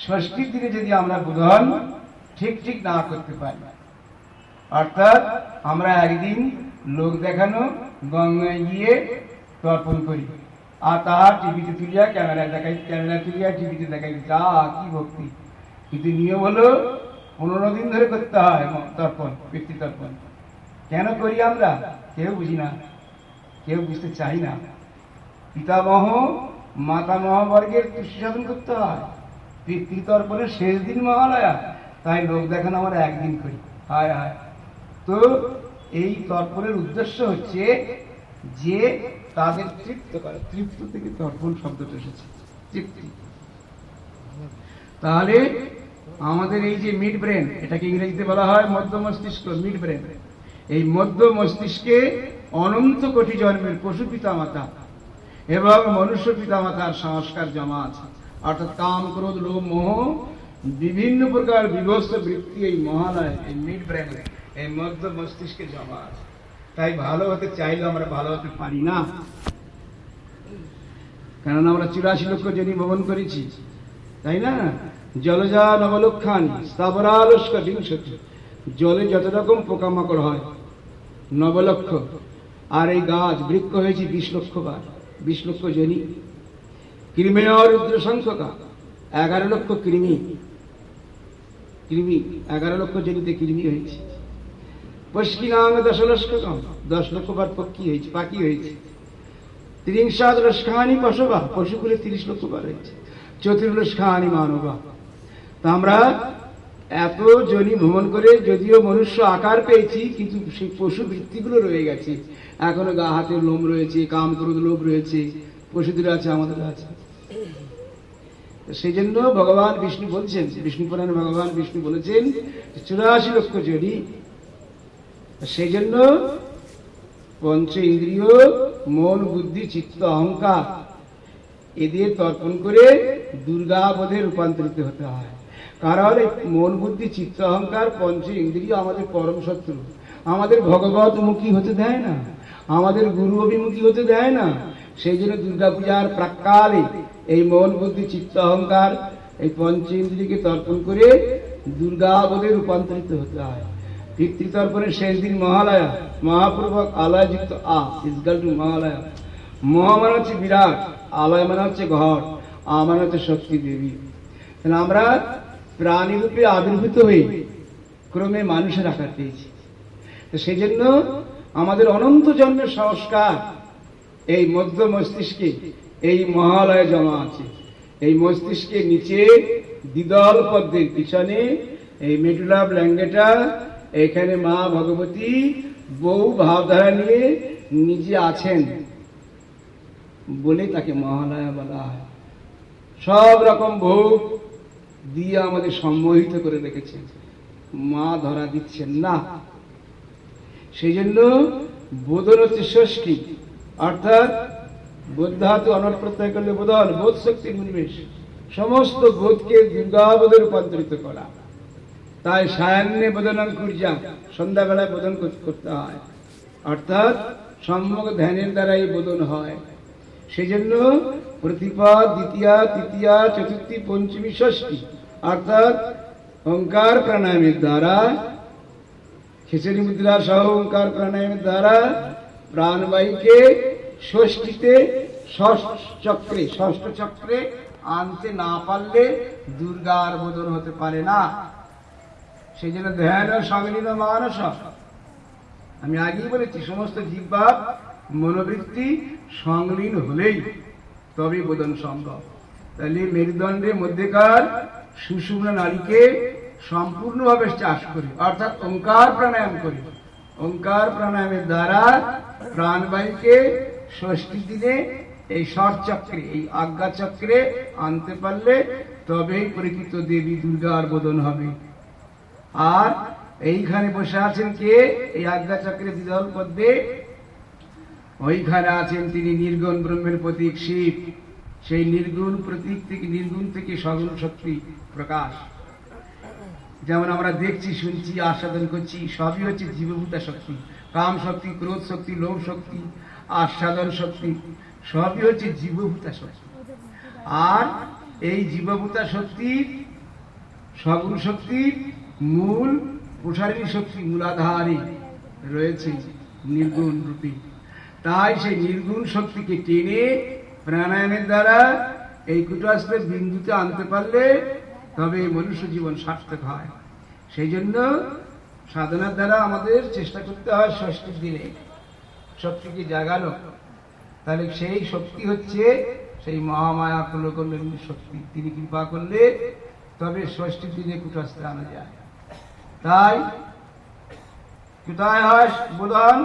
Speaker 2: ষষ্ঠীর দিনে যদি আমরা বোধন ঠিক না করতে পারি, অর্থাৎ আমরা একদিন লোক দেখানো গঙ্গায় গিয়ে তর্পণ করি, আর তাহার টিভিতে তুলিয়া ক্যামেরা তুলিয়া টিভিতে দেখাই, যা কি ভক্তি। কিন্তু নিয়ম হলো 15 দিন ধরে করতে হয় তর্পণ, পিতৃতর্পণ। কেন করি আমরা? কেউ বুঝি না, কেউ বুঝতে চাই না। পিতামহ মাতামহ বর্গের তুষ্টি সাধন করতে হয়। পিতৃতর্পণের শেষ দিন মহালয়া, তাই লোক দেখানো আমরা একদিন করি। হায় হায়। তো এই তর্পণের উদ্দেশ্য হচ্ছে যে তাদের তৃপ্ত করে, তৃপ্ত থেকে তর্পণ শব্দটা এসেছে, তৃপ্তি। তাহলে আমাদের এই যে মিড ব্রেন, এটাকে ইংরেজিতে বলা হয় মধ্য মস্তিষ্ক, মিড ব্রেন। এই মধ্য মস্তিষ্কে অনন্ত কোটি জন্মের পশু পিতামাতা এবং মনুষ্য পিতামাতার সংস্কার জমা আছে, অর্থাৎ কাম, ক্রোধ, লোভ, মোহ, বিভিন্ন প্রকার বিভৎস বৃত্তি এই মহালয়, এই মিড ব্রেন, এই মধ্য মস্তিষ্কে জমা আছে। তাই ভালো হতে চাইলে আমরা ভালো হতে পারি না, কেননা আমরা 84 লক্ষ জনি ভ্রমণ করেছি, তাই না? জলজা নবলক্ষানি স্থাবরালস্ক বিংশতি, জলে যত রকম পোকামাকড় হয় 9 লক্ষ, আর এই গাছ বৃক্ষ হয়েছে 20 লক্ষ বার, 20 লক্ষ জনি। কৃমেয় রুদ্র সংখ্যকা 11 লক্ষ কৃমি, 11 লক্ষ জনিতে কৃমি হয়েছে। পশ্চিমাঙ্গ 10 লক্ষ, 10 লক্ষ বার পক্ষী হয়েছে, পাখি হয়েছে। 30 লক্ষানি পশুবা, পশুকুলে 30 লক্ষ বার হয়েছে। 34 লক্ষানি মানবা। তা আমরা এত জনি ভ্রমণ করে যদিও মনুষ্য আকার পেয়েছি, কিন্তু সেই পশু বৃত্তিগুলো রয়ে গেছে। এখনো গা হাতে লোম রয়েছে, কাম, ক্রোধ, লোভ রয়েছে, পশুদের আছে, আমাদের আছে। সেই জন্য ভগবান বিষ্ণু বলছেন, বিষ্ণু পুরাণে ভগবান বিষ্ণু বলেছেন 84 লক্ষ জনি। সেই জন্য পঞ্চ ইন্দ্রিয়, মন, বুদ্ধি, চিত্ত, অহংকার, এদের তর্পণ করে দুর্গাবোধে রূপান্তরিত হতে হয়। কারণ এই মন, বুদ্ধি, চিত্ত, অহংকার, পঞ্চ ইন্দ্রিয় আমাদের পরম শত্রু। আমাদের ভগবতমুখী হতে দেয় না, আমাদের গুরু অভিমুখী হতে দেয় না। সেই জন্য দুর্গা পূজার প্রাক্কালে এই মন, বুদ্ধি, চিত্ত, অহংকার, এই পঞ্চ ইন্দ্রিয়কে তর্পণ করে দুর্গাবোধে রূপান্তরিত হতে হয়। পিতৃতর্পণের শেষ দিন মহালয়া, মহাপূর্বক আলয় যুক্ত ইজগাল টু মহালয়া। মহা মানে হচ্ছে বিরাট, আলয় মানে হচ্ছে ঘর, মানে হচ্ছে শক্তি দেবী। আমরা প্রাণী রূপে আবির্ভূত হয়ে ক্রমে মানুষের আকার পেয়েছে। তো সেই জন্য আমাদের অনন্ত জন্মের সংস্কার এই মধ্য মস্তিষ্কে, এই মহালয়ে জমা আছে। এই মস্তিষ্কের নিচে দ্বিদল পদ্মের পিছনে এই মেডুলা ব্ল্যাঙ্গেটা, এখানে মা ভগবতী বহু ভাবধারা নিয়ে নিজে আছেন বলে তাকে মহালয়া বলা হয়। সব রকম ভোগ দিয়ে আমাদের সম্মোহিত করে রেখেছেন, মা ধরা দিচ্ছেন না। সেই জন্য বোধন হচ্ছে ষষ্ঠী, অর্থাৎ বোধাতু অনট প্রত্যয় করলে বোধন, বোধ শক্তির উন্মেষ, সমস্ত বোধকে দুর্গাবোধে রূপান্তরিত করা। তাই সায়ান্নে বোধনাং কুর্যা, সন্ধ্যাবেলায় বোধন করতে হয়, অর্থাৎ সম্যক ধ্যানের দ্বারাই বোধন হয়। সেই জন্য প্রতিপদ, দ্বিতীয়া, তৃতীয়া, চতুর্থী, পঞ্চমী, ষষ্ঠী, অর্থাৎ ওঙ্কার প্রাণায়ামের দ্বারা, খিচুড়ি মুদ্রা সহ ওঙ্কার প্রাণায়ামের দ্বারা প্রাণবায়ুকে ষষ্ঠীতে ষষ্ঠ চক্রে আনতে না পারলে দুর্গার বোধন হতে পারে না। সেই জন্য ধ্যান সংলীন মানস, আমি আগেই বলেছি, সমস্ত জিহ্বার মনোবৃত্তি সংলীন হলেই তবে বোধন সম্ভব। তাহলে মেরুদণ্ডের মধ্যেকার সুষুম্না নাড়িকে সম্পূর্ণভাবে চাষ করি, অর্থাৎ ওঙ্কার প্রাণায়াম করি। ওঙ্কার প্রাণায়ামের দ্বারা প্রাণবায়ুকে ষষ্ঠী দিনে এই ষটচক্রে, এই আজ্ঞা চক্রে আনতে পারলে তবেই প্রকৃত দেবী দুর্গার বোধন হবে। আর এইখানে বসে আছেন কে? এই আজ্ঞা চক্রে দ্বিদল পদ্মে ওইখানে আছেন তিনি নির্গুণ ব্রহ্মের প্রতীক শিব। সেই নির্গুণ প্রতীক থেকে, নির্গুণ থেকে সগুণ শক্তি প্রকাশ। যেমন আমরা দেখছি, শুনছি, আস্বাদন করছি, সবই হচ্ছে জীবভূতা শক্তি। কাম শক্তি, ক্রোধ শক্তি, লোভ শক্তি, আস্বাদন শক্তি, সবই হচ্ছে জীবভূতা শক্তি। আর এই জীবভূতা শক্তির, সগুণ শক্তির মূল প্রসারী শক্তি, মূলাধারে রয়েছে নির্গুণ রূপী। তাই সেই নির্গুণ শক্তিকে টেনে প্রাণায়ামের দ্বারা এই কুটস্থের বিন্দুতে আনতে পারলে তবে মনুষ্য জীবন সার্থক হয়। সেই জন্য সাধনার দ্বারা আমাদের চেষ্টা করতে হয় ষষ্ঠীর দিনে শক্তিকে জাগানো। তাহলে সেই শক্তি হচ্ছে সেই মহামায়া কুলকল্যাণী শক্তি। তিনি কৃপা করলে তবে ষষ্ঠীর দিনে কুটস্থে আনা যায়। তাই কোথায় হয় বোধন?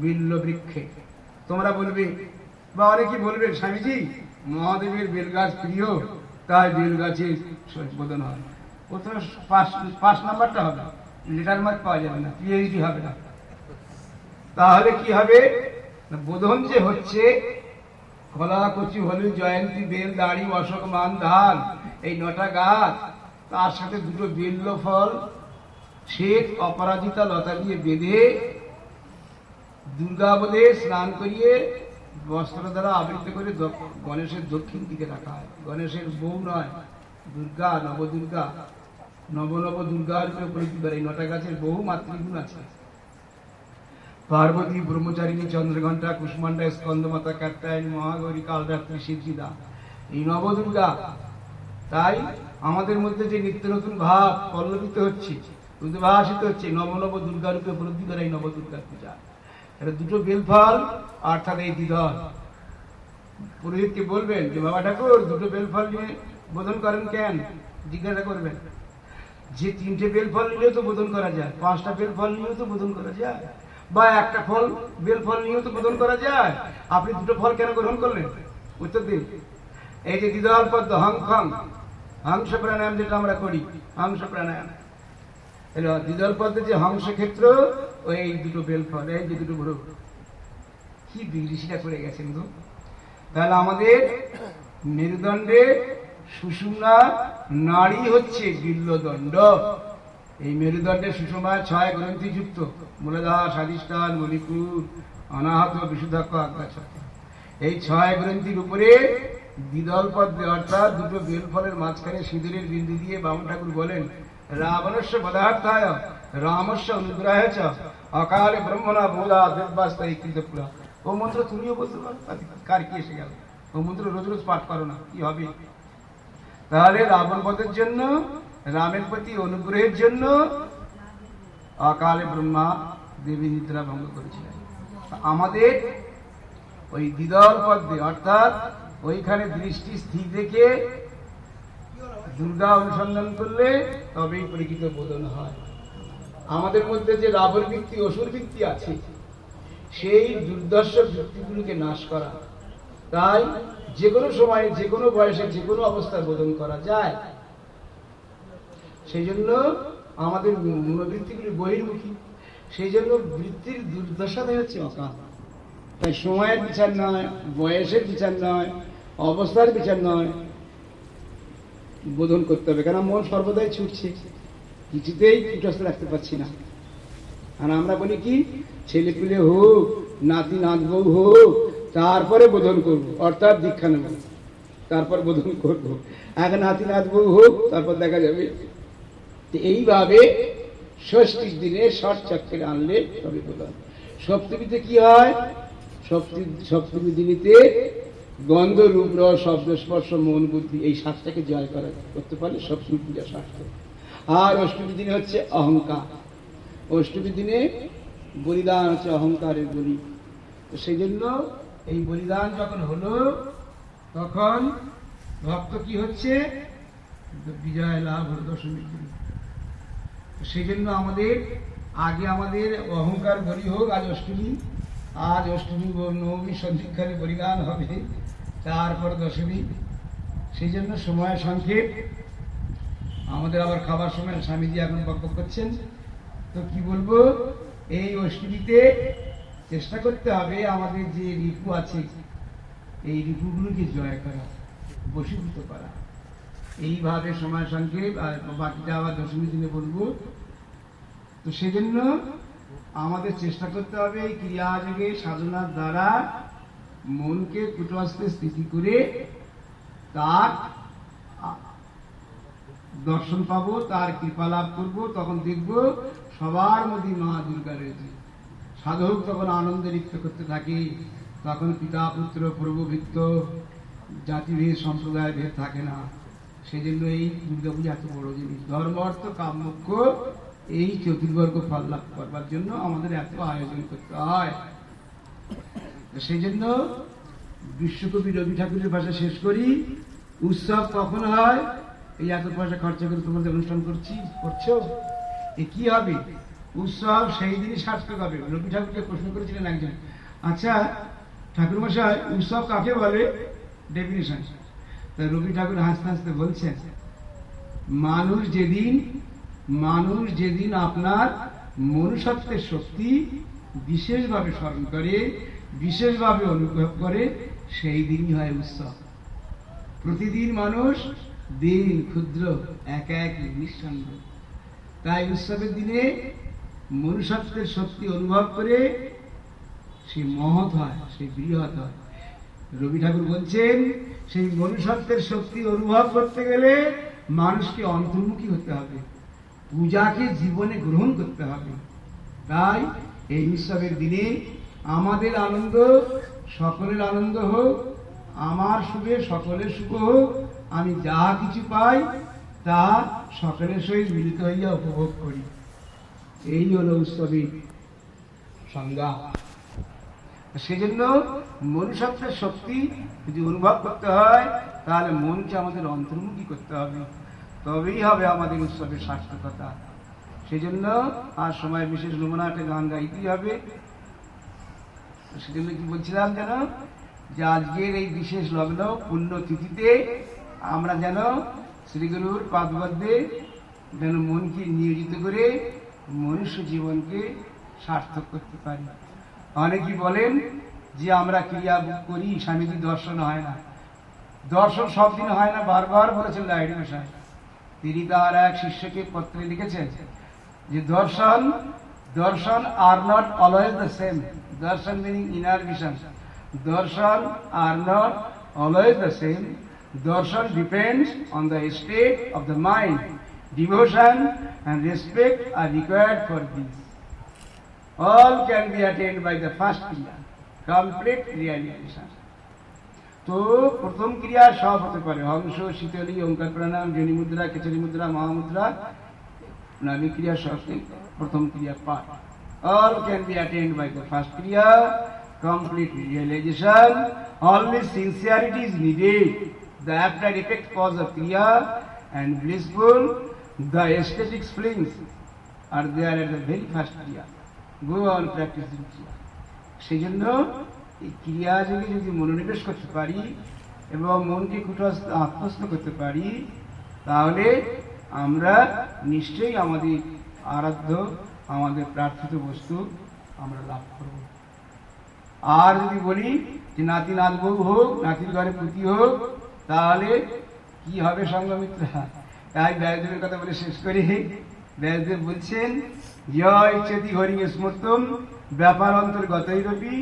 Speaker 2: বিল্ল বৃক্ষে। তোমরা বলবে বা অনেকে বলবে, স্বামীজি মহাদেবের বেলগাছ প্রিয়, তাই বেলগাছে বোধন হয়। প্রথমে 5 নাম্বারটা হবে, লেটার মার্ক পাওয়া যাবে না, পিএইচডি হবে না। তাহলে কি হবে? বোধন যে হচ্ছে কলা, কচি, হলুদ, জয়ন্তী, বেল, দাড়ি, অশোক, মান, ধান, এই 9টা গাছ, তার সাথে 2টো বেল্ল ফল, শ্বেত অপরাজিতা লতা দিয়ে বেঁধে দুর্গাবোধে স্নান করিয়ে বস্ত্র দ্বারা আবৃত করে গণেশের দক্ষিণ দিকে রাখা হয়। গণেশের বউ নয়, দুর্গা, নবদুর্গা, নব দুর্গার পরিচিত। এই 9টা গাছের বহু মাতৃগুণ আছে। পার্বতী, ব্রহ্মচারিণী, চন্দ্রঘণ্টা, কুষ্মান্ডা, স্কন্দমাতা, কাত্যায়নী, মহাগৌরী, কালরাত্রি, সিদ্ধিদা, এই নবদুর্গা। তাই আমাদের মধ্যে যে নিত্য নতুন ভাব পল্লবিত হচ্ছে, উদ্ভাসিত হচ্ছে, নব দুর্গা রূপে উপলব্ধি করে এই নবদুর্গার পূজা। এটা 2টো বেলফল, অর্থাৎ এই দ্বিদল। পুরোহিতকে বলবেন যে বাবা ঠাকুর 2টো বেলফল নিয়ে বোধন করেন কেন? জিজ্ঞাসা করবেন। যে 3টে বেলফল নিলেও তো বোধন করা যায়, 5টা বেলফল নিয়েও তো বোধন করা যায়, বা একটা বেলফল নিয়েও তো বোধন করা যায়। আপনি 2টো ফল কেন গ্রহণ করলেন? উত্তর দিন। এই যে দ্বিদল পদ্ম, হংস প্রাণায়াম যেটা আমরা করি, হংস প্রাণায়াম, দ্বিদল পদ্মে যে হংস ক্ষেত্র, ওই 2টো বেলফল, এই যে 2টো ভ্রু, কি বিদেশিটা করে গেছেন গো। তাহলে আমাদের মেরুদণ্ডে সুষুম্না নাড়ি হচ্ছে বিল্লদণ্ড। এই মেরুদণ্ডের সুষুম্নায় 6 গ্রন্থি যুক্ত, মূলাধার, স্বাধিষ্ঠান, মণিপুর, অনাহত, বিশুদ্ধাক্ষ, আজ্ঞাচক্র। এই 6 গ্রন্থির উপরে দ্বিদল পদ্মে, অর্থাৎ 2টো বেলফলের মাঝখানে সিঁদুরের বিন্দু দিয়ে বামন ঠাকুর বলেন, রাবণস্য বধার্থায় রামস্য অনুগ্রহে চ অকালে ব্রহ্মণা বোধা দেবাস্তাই কৃতপুরা। ও মন্ত্র তুমিও বলতে পারো, কার কি এসে গেল? ও মন্ত্র রোজ রোজ পাঠ করো না, কি হবে? তাহলে রাবণ বধের জন্য রামের প্রতি অনুগ্রহের জন্য অকালে ব্রহ্মা দেবী নিদ্রা ভঙ্গ করেছিলেন। আমাদের ওই দ্বিদল পদ্মে অর্থাৎ ওইখানে দৃষ্টি স্থির রেখে দুর্গা অনুসন্ধান করলে তবেই পরিচিত বোধন হয়। আমাদের মধ্যে যে রাবণ বৃত্তি অসুর বৃত্তি আছে, সেই দুর্দর্শ বৃত্তিগুলোকে নাশ করা। তাই যে কোনো সময়ে যে কোনো বয়সে যে কোনো অবস্থায় বোধন করা যায়। সেই জন্য আমাদের মনোবৃত্তিগুলি বহির্মুখী, সেই জন্য বৃত্তির দুর্দশাটাই হচ্ছে অকাল। তাই সময়ের বিচার নয়, বয়সের বিচার নয়, অবস্থার বিচার নয়, বোধন করতে হবে। কেন মন সর্বদাই ছুটছে, কিছুতেই কুটস্থ রাখতে পারছি না। আর আমরা বলি কি, ছেলে পিলে হোক, নাতি নাত বউ হোক, তারপরে বোধন করবো, অর্থাৎ দীক্ষা নেব, তারপর বোধন করবো। আগে নাতি নাত বউ হোক, তারপর দেখা যাবে। এইভাবে ষষ্ঠীর দিনে ষট চক্রে আনলে তবে বোধন। সপ্তমীতে কি হয়? সপ্তমী দিনীতে গন্ধ রূপ রস শব্দ স্পর্শ মন বুদ্ধি এই সাতটাকে জয় করা করতে পারলে সপ্তমী পূজা সার্থক। আর অষ্টমী দিনে হচ্ছে অহংকার। অষ্টমী দিনে বলিদান হচ্ছে অহংকারের বলি। তো সেই জন্য এই বলিদান যখন হলো, তখন ভক্ত কি হচ্ছে? বিজয় লাভ হল দশমীর দিন। সেই জন্য আমাদের আগে আমাদের অহংকার বলি হোক, আজ অষ্টমী, আজ অষ্টমী নবমী সন্ধিক্ষণে বলিদান হবে, তারপর দশমী। সেই জন্য সময় সংক্ষেপ, আমাদের আবার খাবার সময় স্বামীজি এখন বক্তব্য করছেন। তো কি বলবো, এই অষ্টমীতে চেষ্টা করতে হবে আমাদের যে রিপু আছে, এই রিপুগুলোকে জয় করা, বশীভূত করা। এইভাবে সময় সংক্ষেপ, আর বাকিটা আবার দশমী দিনে বলবো। তো সেজন্য আমাদের চেষ্টা করতে হবে এই ক্রিয়াযোগে সাধনার দ্বারা মনকে কুটস্থে স্থিতি করে তার দর্শন পাবো, তার কৃপা লাভ করবো। তখন দেখবো সবার মধ্যে মা দুর্গা রয়েছে। সাধক তখন আনন্দে লিপ্ত করতে থাকে। তখন পিতা পুত্র প্রভু ভিত্ত জাতিভেদ সম্প্রদায় ভেদ থাকে না। সেই জন্য এই দুর্গা পূজা এত বড় জিনিস। ধর্ম অর্থ কাম মোক্ষ এই চতুর্বর্গ ফল লাভ করবার জন্য আমাদের এত আয়োজন করতে হয়। সেই জন্য বিশ্বকবি রবি ঠাকুরের ভাষা শেষ করি। উৎসব কখন হয়? এই এত পয়সা খরচা করে তোমাদের অনুষ্ঠান করছো, এ কি হবে? উৎসব সেই দিনই সার্থক হবে। রবি ঠাকুরকে প্রশ্ন করেছিলেন একজন, আচ্ছা ঠাকুর মশাই, উৎসব কাকে বলে? ডেফিনিশন। রবি ঠাকুর হাসতে হাসতে বলছেন, মানুষ যেদিন আপনার মনুষ্যত্বের শক্তি বিশেষভাবে স্মরণ করে, বিশেষভাবে অনুভব করে, সেই দিনই হয় উৎসব। প্রতিদিন মানুষ দিন ক্ষুদ্র, এক এক নিঃসঙ্গ। তাই উৎসবের দিনে মনুষ্যত্বের শক্তি অনুভব করে সে মহৎ হয়, সে বৃহৎ হয়। রবি ঠাকুর বলছেন, সেই মনুষ্যত্বের শক্তি অনুভব করতে গেলে মানুষকে অন্তর্মুখী হতে হবে, পূজাকে জীবনে গ্রহণ করতে হবে। তাই এই উৎসবের দিনে আমাদের আনন্দ সকলের আনন্দ হোক, আমার সুখে সকলের সুখ হোক, আমি যা কিছু পাই তা সকলের সহিত মিলিত হইয়া উপভোগ করি। এই হলো উৎসবের সংজ্ঞা। সেজন্য মনুষ্যত্বের শক্তি যদি অনুভব করতে হয়, তাহলে মনকে আমাদের অন্তর্মুখী করতে হবে, তবেই হবে আমাদের উৎসবের সার্থকতা। সেই জন্য আর সময় বিশেষ নমুনা একটা গান গাইতেই হবে। সেজন্য কি বলছিলাম যেন, যে আজকের এই বিশেষ লগ্ন পুণ্য তিথিতে আমরা যেন শ্রীগুরুর পাদপদ্মে যেন মনকে নিয়োজিত করে মনুষ্য জীবনকে সার্থক করতে পারি। অনেকেই বলেন যে আমরা ক্রিয়া করি, স্বামীজি দর্শন হয় না। দর্শন সব দিন হয় না, বারবার বলেছেন লাহিড়ী মশাই। তিনি তার এক শিষ্যকে পত্রে লিখেছেন যে দর্শন are not always the same. দর্শন মিনিং ইনার ভিশন। দর্শন are not always the same. Darshan depends on the state of the mind. Devotion and respect are required for this. All can be attained by the first kriya, complete realization. তো প্রথম ক্রিয়া সব হতে পারে, হংস, শীতলী, ওঙ্কার প্রাণায়াম, যোনি মুদ্রা, কেচরি মুদ্রা, মহামুদ্রা, নাভি ক্রিয়া সব প্রথম ক্রিয়া পাঠ। All can be attained by the first kriya, complete realization. Only sincerity is needed. The after effect cause of kriya and blissful, the aesthetic flings are there at the very first kriya. Go on practicing kriya. সেই জন্য এই ক্রিয়া যোগে যদি মনোনিবেশ করতে পারি এবং মনকে কুটস্থ আত্মস্থ করতে পারি, তাহলে আমরা নিশ্চয়ই আমাদের আরাধ্য, আমাদের প্রার্থিত বস্তু আমরা লাভ করব। আর যদি বলি যে নাতি নাত বউ হোক, নাতির ঘরে পুতি হোক, তাহলে কি হবে সঙ্গমিত্রা? তাই ব্যাসদেবের কথা বলে শেষ করি। ব্যাসদেব বলছেন, জয় ইচ্ছতি হরিং স্মর্তম ব্যাপার অন্তর্গতৈরপি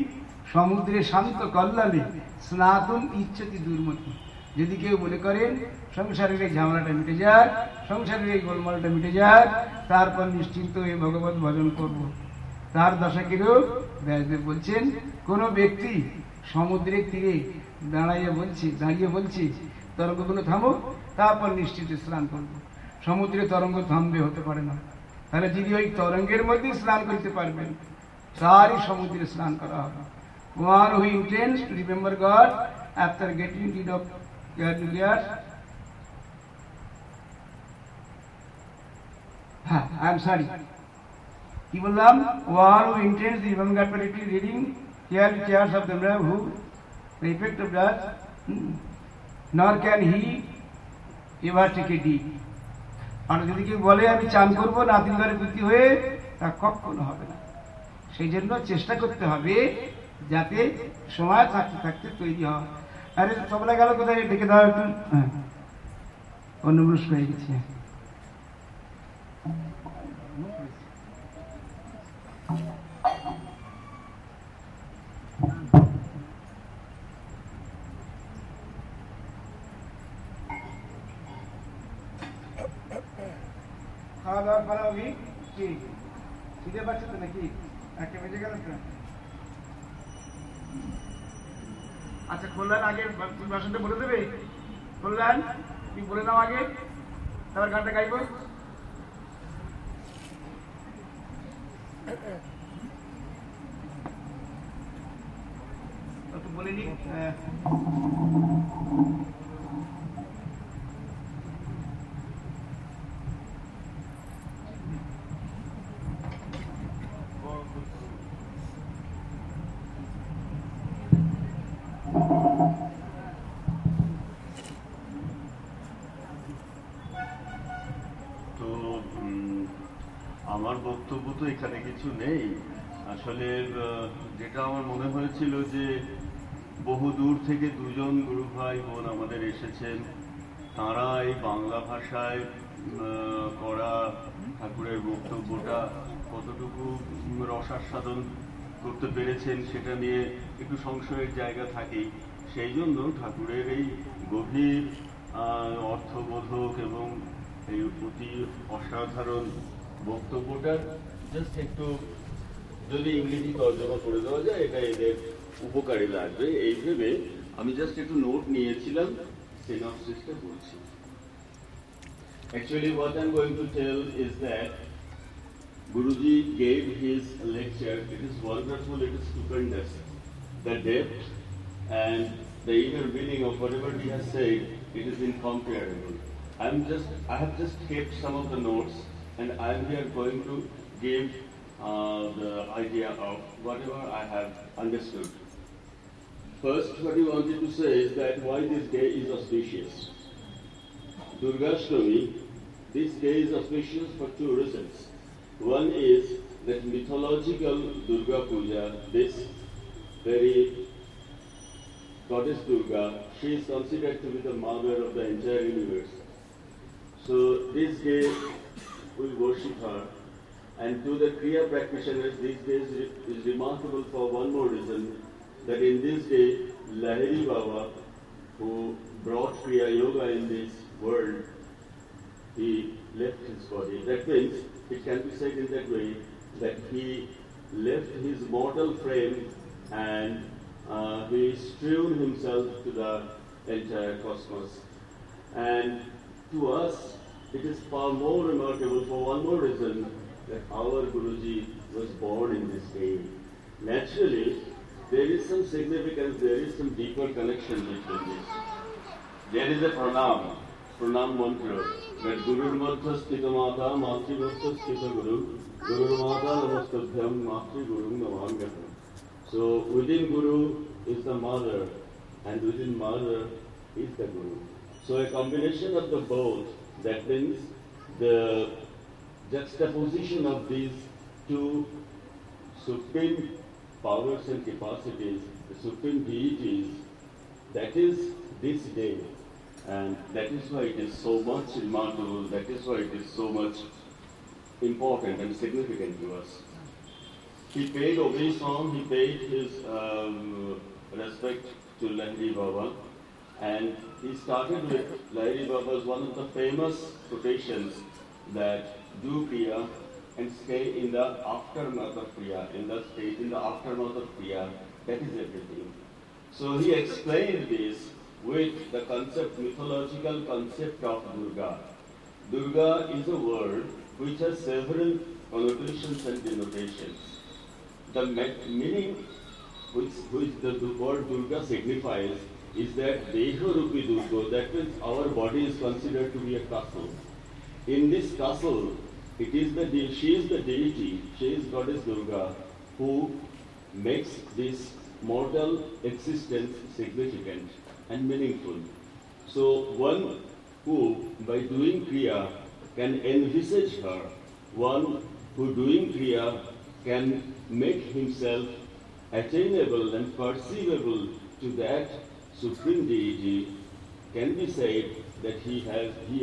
Speaker 2: সমুদ্রে শান্ত কল্যাণে স্নাতুম ইচ্ছতি দুর্মতি। যদি কেউ মনে করেন সংসারের এই ঝামেলাটা মিটে যাক, সংসারের এই গোলমালটা মিটে যাক, তারপর নিশ্চিন্ত হয়ে ভগবত ভজন করব, তার দশা কিরূপ? ব্যাসদেব বলছেন, কোন ব্যক্তি সমুদ্রের তীরে দাঁড়িয়ে বলছে তরঙ্গগুলো থামো, তারপর নিশ্চিত স্নান করব। সমুদ্রে তরঙ্গ থামবে, হতে পারে না। তাহলে যদি ওই তরঙ্গের মধ্যে স্নান করতে পারবেন, তারই সমুদ্রে স্নান করা হবে। One who intends to remember God after getting rid of your I'm sorry, কি বললাম? One who intends to remember God by reading clearly chairs of the Brahma who the effect of that, nor can he ever take a deed. আর যদি কেউ বলে আমি চান করবো নাতির ঘরে পুতি হয়ে, তা কখনো হবে না। সেই জন্য চেষ্টা করতে হবে যাতে সময় থাকতে থাকতে তৈরি হয়। আরে তবলা গেল কোথায়? ডেকে দাও একটু। অন্যমনস্ক হয়ে গেছে। খাওয়া দাওয়া করা হবে কি? খিদে পাচ্ছে তো নাকি? একটা বেজে গেল তো। আচ্ছা, কল্যাণ আগে তুমি ভাষণটা বলে দেবে? কল্যাণ তুমি বলে দাও আগে, তারপর গানটা গাইব। বলে নি
Speaker 3: আমার বক্তব্য তো এখানে কিছু নেই। আসলে যেটা আমার মনে হয়েছিল যে বহু দূর থেকে দুজন গুরু ভাই বোন আমাদের এসেছেন, তাঁরা এই বাংলা ভাষায় করা ঠাকুরের বক্তব্যটা কতটুকু রসাস্বাদন করতে পেরেছেন সেটা নিয়ে একটু সংশয়ের জায়গা থাকেই। সেই জন্য ঠাকুরের এই গভীর অর্থবোধক এবং এই অতি অসাধারণ বক্তব্যটার জাস্ট একটু যদি ইংরেজি তর্জমা করে দেওয়া যায়, এটা এদের উপকারী লাগবে এই ভেবে আমি জাস্ট একটু নোট নিয়েছিলাম, সিনপসিসটা বলছি। Actually, what I'm going to tell is that Guruji gave his lecture. It is wonderful, it is stupendous. The depth and the inner meaning of whatever he has said, it is incomparable. I have just kept some of the notes, and I'm here going to give the idea of whatever I have understood. First, what he wanted to say is that why this day is auspicious. Durgashtami, this day is auspicious for two reasons. One is that mythological Durga Puja, this very goddess Durga, she is considered to be the mother of the entire universe. So this day we worship her, and to the Kriya practitioners this day is remarkable for one more reason, that in this day Lahiri Baba, who brought Kriya Yoga in this world, he left his body. That means it can be said in that way that he left his mortal frame and He strewn himself to the entire cosmos. And to us, it is far more remarkable for one more reason, that our Guruji was born in this day. Naturally, there is some significance, there is some deeper connection between this. There is a pranam mantra, that Guru Madhya Sthita Mata, Matri Madhya Sthita Guru, Guru Mata Namastabhyam, Matri Guru Namamyaham. So within Guru is the mother, and within mother is the Guru. So a combination of the both, that means the juxtaposition of these two supreme powers and capacities, the supreme deities, that is this day. And that is why it is so much remarkable, that is why it is so much important and significant to us. He paid obeisance, he paid his respect to Lahiri Baba, and he started with Lahiri Baba's one of the famous quotations that do Kriya and stay in the aftermath of Kriya, in the state, in the aftermath of Kriya, that is everything. So he explained this with the concept, mythological concept of Durga. Durga is a word which has several connotations and denotations. The meaning which the word Durga signifies is that Deha Rupi Durga, that means our body is considered to be a castle. In this castle, she is the deity, she is Goddess Durga, who makes this mortal existence significant and meaningful. So one who, by doing Kriya, can envisage her, one who doing Kriya can make himself attainable and perceivable to that supreme deity, can be said that he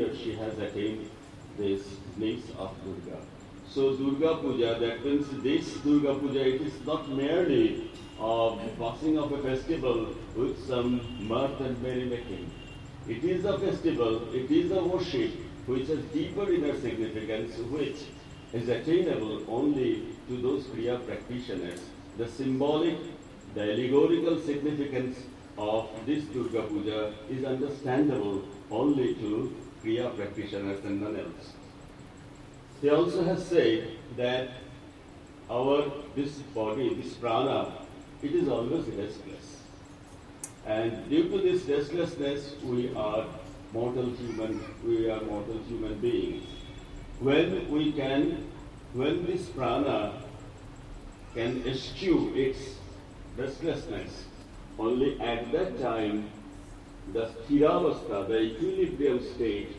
Speaker 3: or she has attained this place of Durga. So Durga Puja, that means this Durga Puja, it is not merely the passing of a festival with some mirth and merrymaking. It is a festival, it is a worship which has deeper inner significance, which is attainable only to those Kriya practitioners. The symbolic, the allegorical significance of this Durga Puja is understandable only to Kriya practitioners and none else. He also has said that this body, this prana, it is always restless. And due to this restlessness, we are mortal human beings. When this prana can eschew its restlessness, only at that time the sthiravastha, the equilibrium state,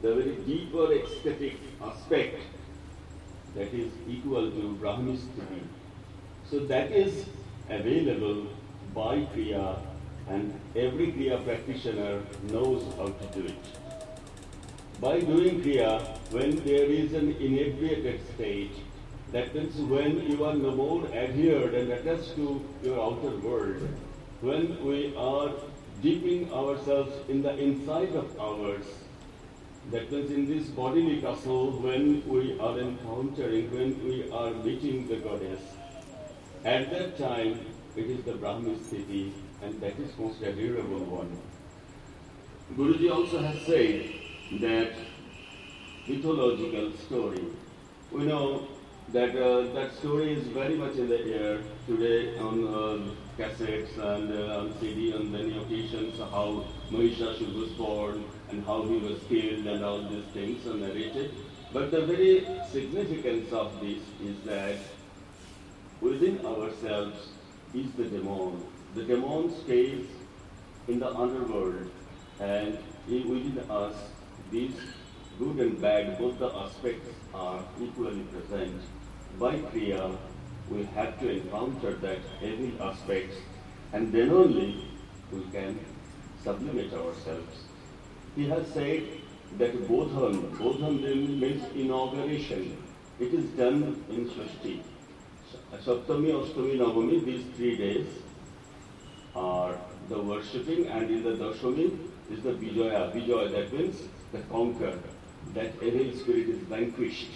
Speaker 3: the very deeper ecstatic aspect, that is equal to Brahmisthiti. So that is available by Kriya, and every Kriya practitioner knows how to do it. By doing Kriya, when there is an inebriated state, that means when you are no more adhered and attached to your outer world, when we are dipping ourselves in the inside of ours, that means in this bodily castle, when we are encountering, when we are meeting the goddess, at that time it is the Brahmisthiti, and that is most admirable one. Guruji also has said that mythological story. We know that that story is very much in the air today on cassettes and on CD on many occasions, how Mahishasura was born and how he was killed and all these things are narrated. But the very significance of this is that within ourselves is the demon. The demon stays in the underworld, and within us, these good and bad, both the aspects are equally present. By Kriya, we have to encounter that evil aspects, and then only we can sublimate ourselves. He has said that Bodhan means inauguration. It is done in Shashti. Saptami, Ashtami, Navami, these 3 days are the worshipping, and in the Dashami is the Vijaya. Vijaya, that means the conquer. That evil spirit is vanquished.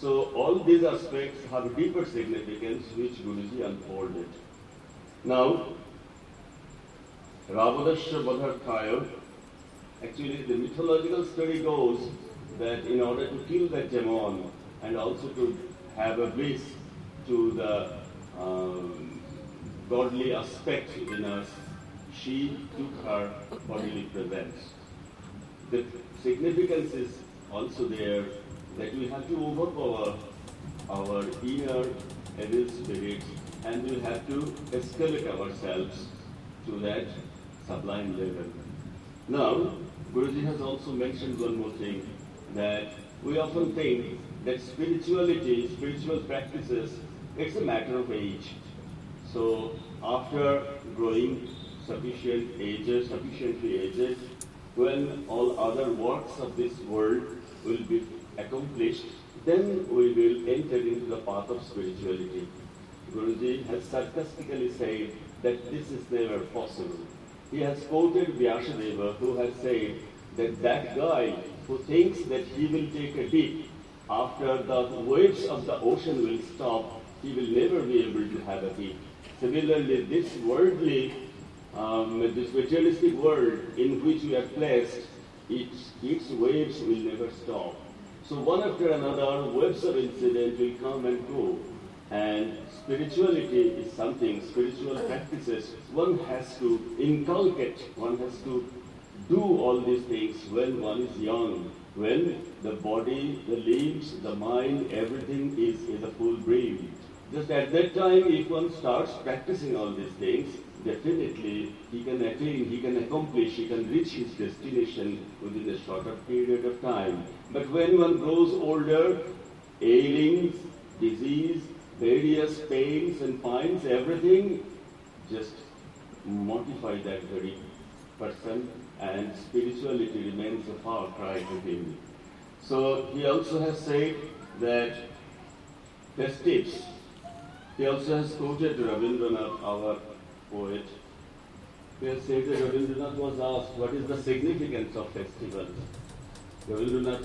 Speaker 3: So all these aspects have deeper significance which Guruji unfolded. Now, Ravanasya Badharthaya. Actually, the mythological story goes that in order to kill that demon and also to have a bliss to the godly aspect in us, she took her bodily presence. The significance is also there that we have to overpower our inner evil spirits and we have to escalate ourselves to that sublime level. Now, Guruji has also mentioned one more thing, that we often think that spirituality, spiritual practices, it's a matter of age. So after growing sufficiently aged, when all other works of this world will be accomplished, then we will enter into the path of spirituality. Guruji has sarcastically said that this is never possible. He has quoted Vyasadeva, who has said that that guy who thinks that he will take a dip after the waves of the ocean will stop, he will never be able to have a dip. Similarly, this worldly, this materialistic world in which we are placed, its waves will never stop. So one after another, waves of incident will come and go. And spirituality is something, spiritual practices, one has to inculcate, one has to do all these things when one is young, when the body, the limbs, the mind, everything is in a full bream. Just at that time, if one starts practicing all these things, definitely he can attain, he can accomplish, he can reach his destination within a shorter period of time. But when one grows older, ailings, disease, various pains and finds everything, just mortify that very person, and spirituality remains a far cry to him. So he also has said that festives. He also has quoted Rabindranath, our poet. He has said that Rabindranath was asked, what is the significance of festivals? Rabindranath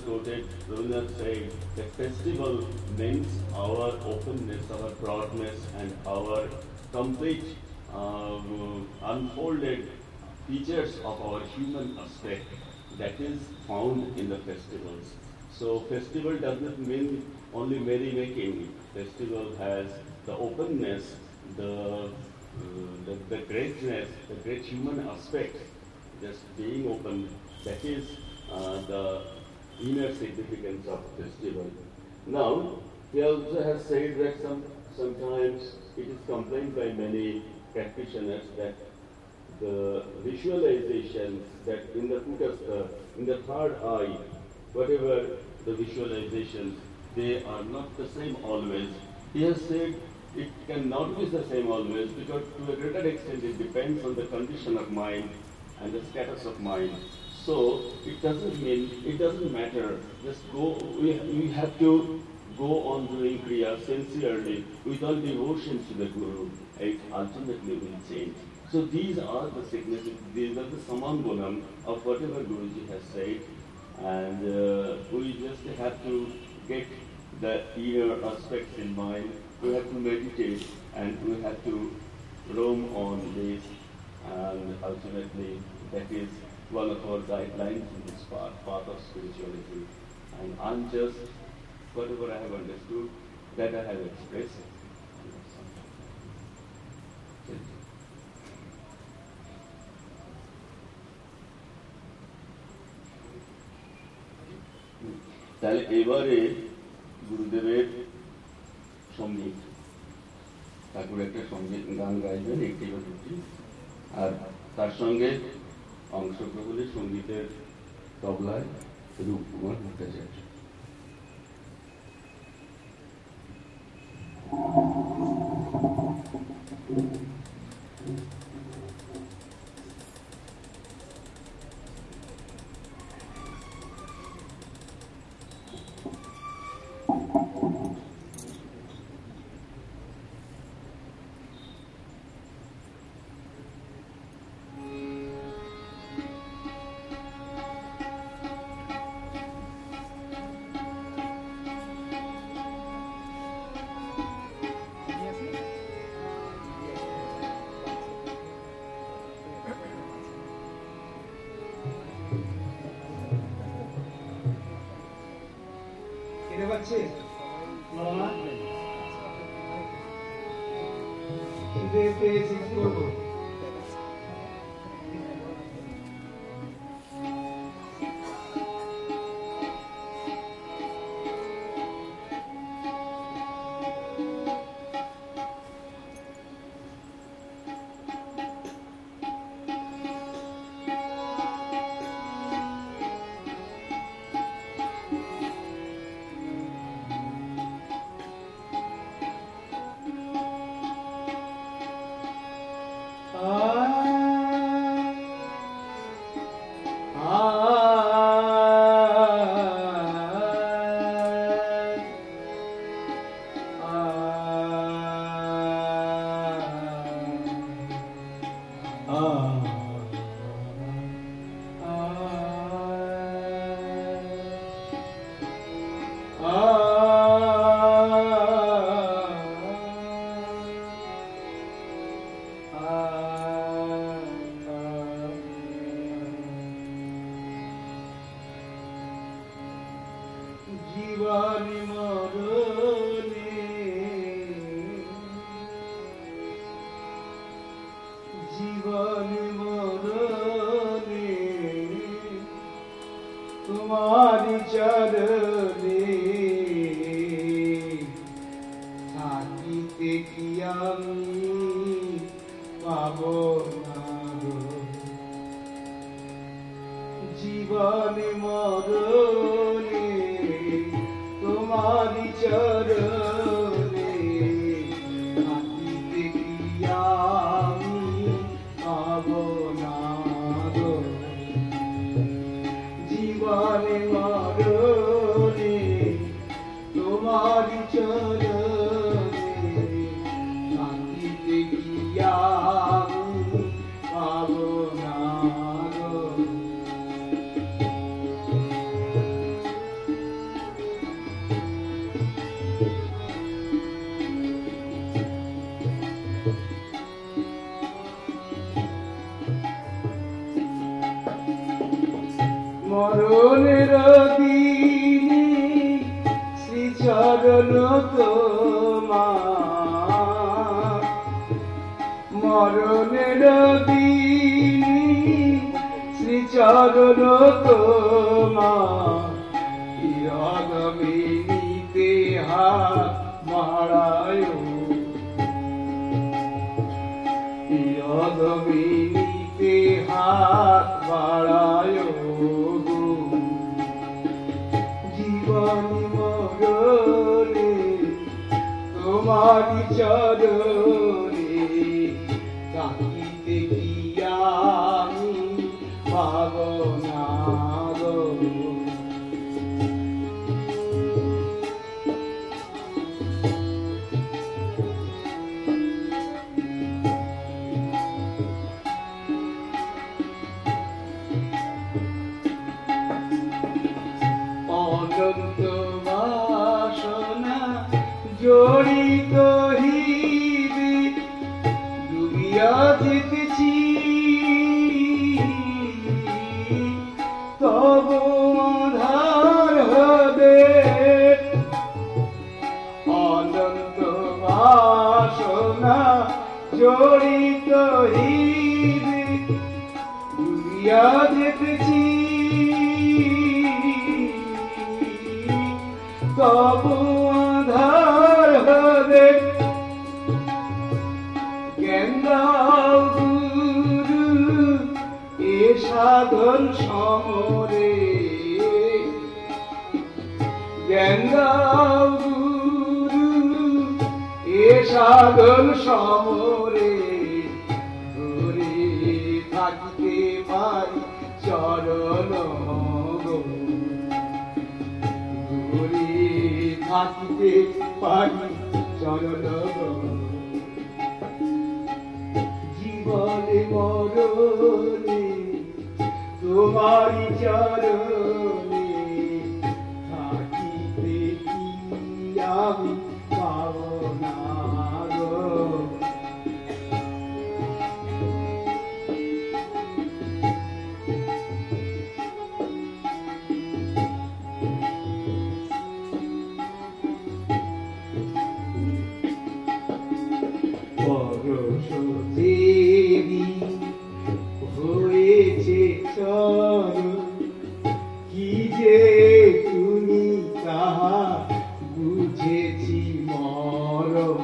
Speaker 3: said that festival means our openness, our broadness, and our complete unfolded features of our human aspect that is found in the festivals. So festival does not mean only merrymaking. Festival has the openness, the greatness, the great human aspect, just being open. That is the inner significance of festival. Now, he also has said that sometimes it is complained by many practitioners that the visualizations that in the third eye, whatever the visualizations, they are not the same always. He has said it cannot be the same always because to a greater extent it depends on the condition of mind and the status of mind. So it doesn't matter. Just go. We have to go on doing Kriya sincerely with all devotion to the Guru. It ultimately will change. So these are the significant. These are the samangunam of whatever Guruji has said, and we just have to get the inner aspects in mind. We have to meditate, and we have to roam on this, and ultimately that is one of our guidelines in this path of spirituality. And I'm just, whatever I have understood, that I have expressed. তাহলে এবারে গুরুদেবের সঙ্গীত, ঠাকুর একটা সঙ্গীত গান গাইবেন একটি বা দুটি, আর তার সঙ্গে অংশগ্রহণে সঙ্গীতের তবলায় রূপকুমার ভট্টাচার্য।
Speaker 2: আছে বাবা? খিদে পেয়েছে, কি করবো? জীবনে মরণে জীবনে মরণে তোমার চরণে থাকিতে কি আমি পাব না গো। জীবনে মরণে তোমারি চরণে থাকিতে কি আমি পাব না গো। জীবনে মরণে তোমারি চরণে থাকিতে কি আমি পাব না গো। মরণের দিনে শ্রীচরণ তোমার, মরণের দিনে শ্রীচরণ তোমার, চিরগমিনীতে হাত বাড়ায়, চিরগমিনীতে হাত বাড়ায়। জীবনে মরণে তোমারি চরণে থাকিতে কি আমি পাব না গো। অনন্ত বাসনা জড়িত হৃদে ডুবিয়া যেতেছি, তব আধার হবে। অনন্ত বাসনা জড়িত হৃদে ডুবিয়া যেতেছি, তবু আধার হবে। জ্ঞান দাও গুরু এ সাধন সমরে, জ্ঞান দাও গুরু এ সাধন সমরে, ধরে থাকতে পারি চরণ গো। থাকিতে পারি চরণ গো। জীবনে মরণে তোমারি চরণে থাকিতে কি আমি পাব না গো। পরশ দেবী হয়েছে চরণ, কি যে তুমি তাহা বুঝেছি মরম।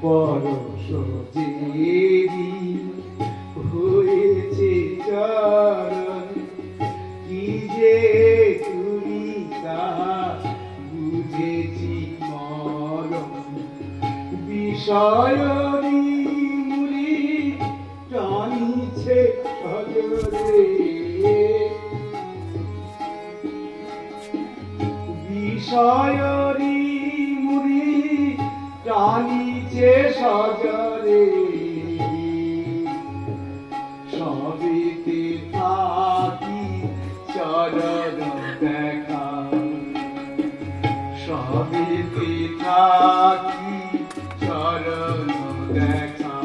Speaker 2: পরশ দেবী হয়েছে চরণ, কি যে তুমি তাহা বুঝেছি মরম। বিষয়রি মুড়ি টানিছে সজরে, বিষয়রি মুড়ি টানিছে সজরে। সবেতে থাকি চরণ দেখা, সবেতে থাকি চরণ দেখা।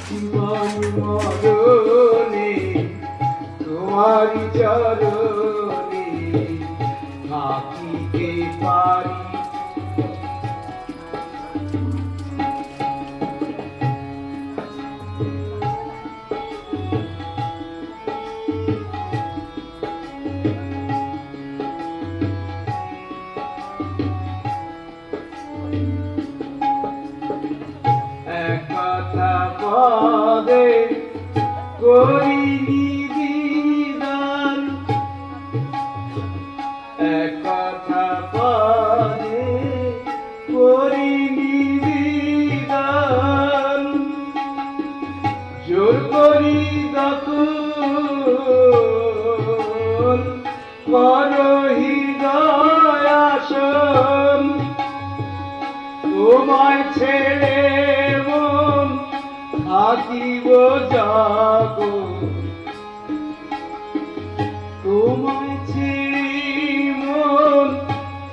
Speaker 2: জীবন মরণে তোমারি চরণে থাকিতে পারি। একথা পদে করি নিবেদন, একথা পদে করি নিবেদন। জোর করি দখল করো হৃদয় আসন, তোমায় ছেড়ে মন থাকিব জগৎ। তোমায় ছেড়ে মন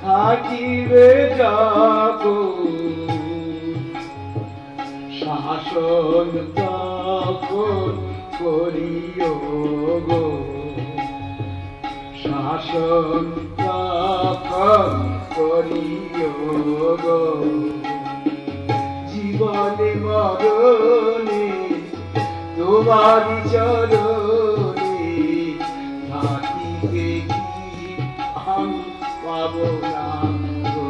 Speaker 2: থাকিবে জগৎ। শাসন তখন করিও গো, শাসন তখন করিও গো। জীবনে মরণে তোমারি চরণে থাকিতে কি আমি পাব না গো।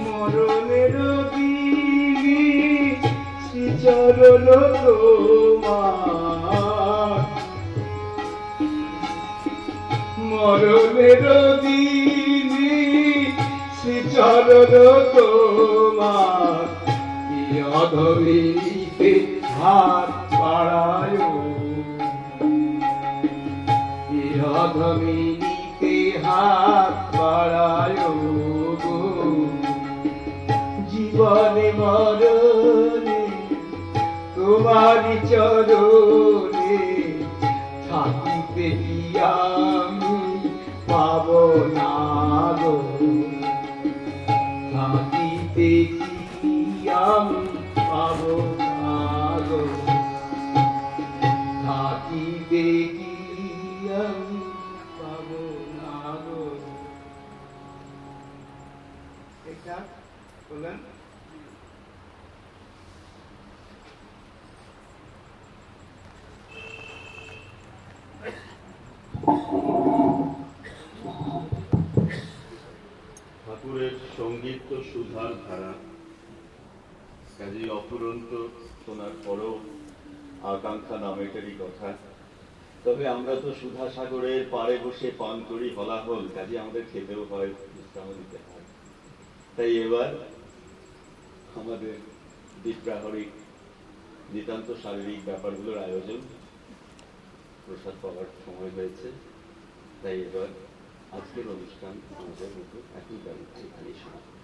Speaker 2: মরণের দিনে শ্রীচরণ তোমার, মরণের দিনে শ্রীচরণ তোমার। অধমিতে হাত বাড়ায়, অধমিতে হাত বাড়ায় গো। জীবনে মরণে তোমারি চরণে থাকিতে কি আমি পাব না গো। থাকিতে কি আমি পাব না গো। থাকিতে কি আমি পাব না গো। এটা বলেন।
Speaker 3: ঠাকুরের সঙ্গীত তো সুধার ধারা, কাজেই অফুরন্ত শোনার পরও আকাঙ্ক্ষা নামেটারই কথা। তবে আমরা তো সুধা সাগরের পাড়ে বসে পান করি হলাহল, কাজে আমাদের খেতেও হয়, বিশ্রাম দিতে হয়। তাই এবার আমাদের দ্বীপ্রাহরিক নিতান্ত শারীরিক ব্যাপারগুলোর আয়োজন, প্রসাদ পাওয়ার সময় হয়েছে। তাই এবার আজকের অনুষ্ঠান আমাদের মতো একই এখানেই সমাপ্ত।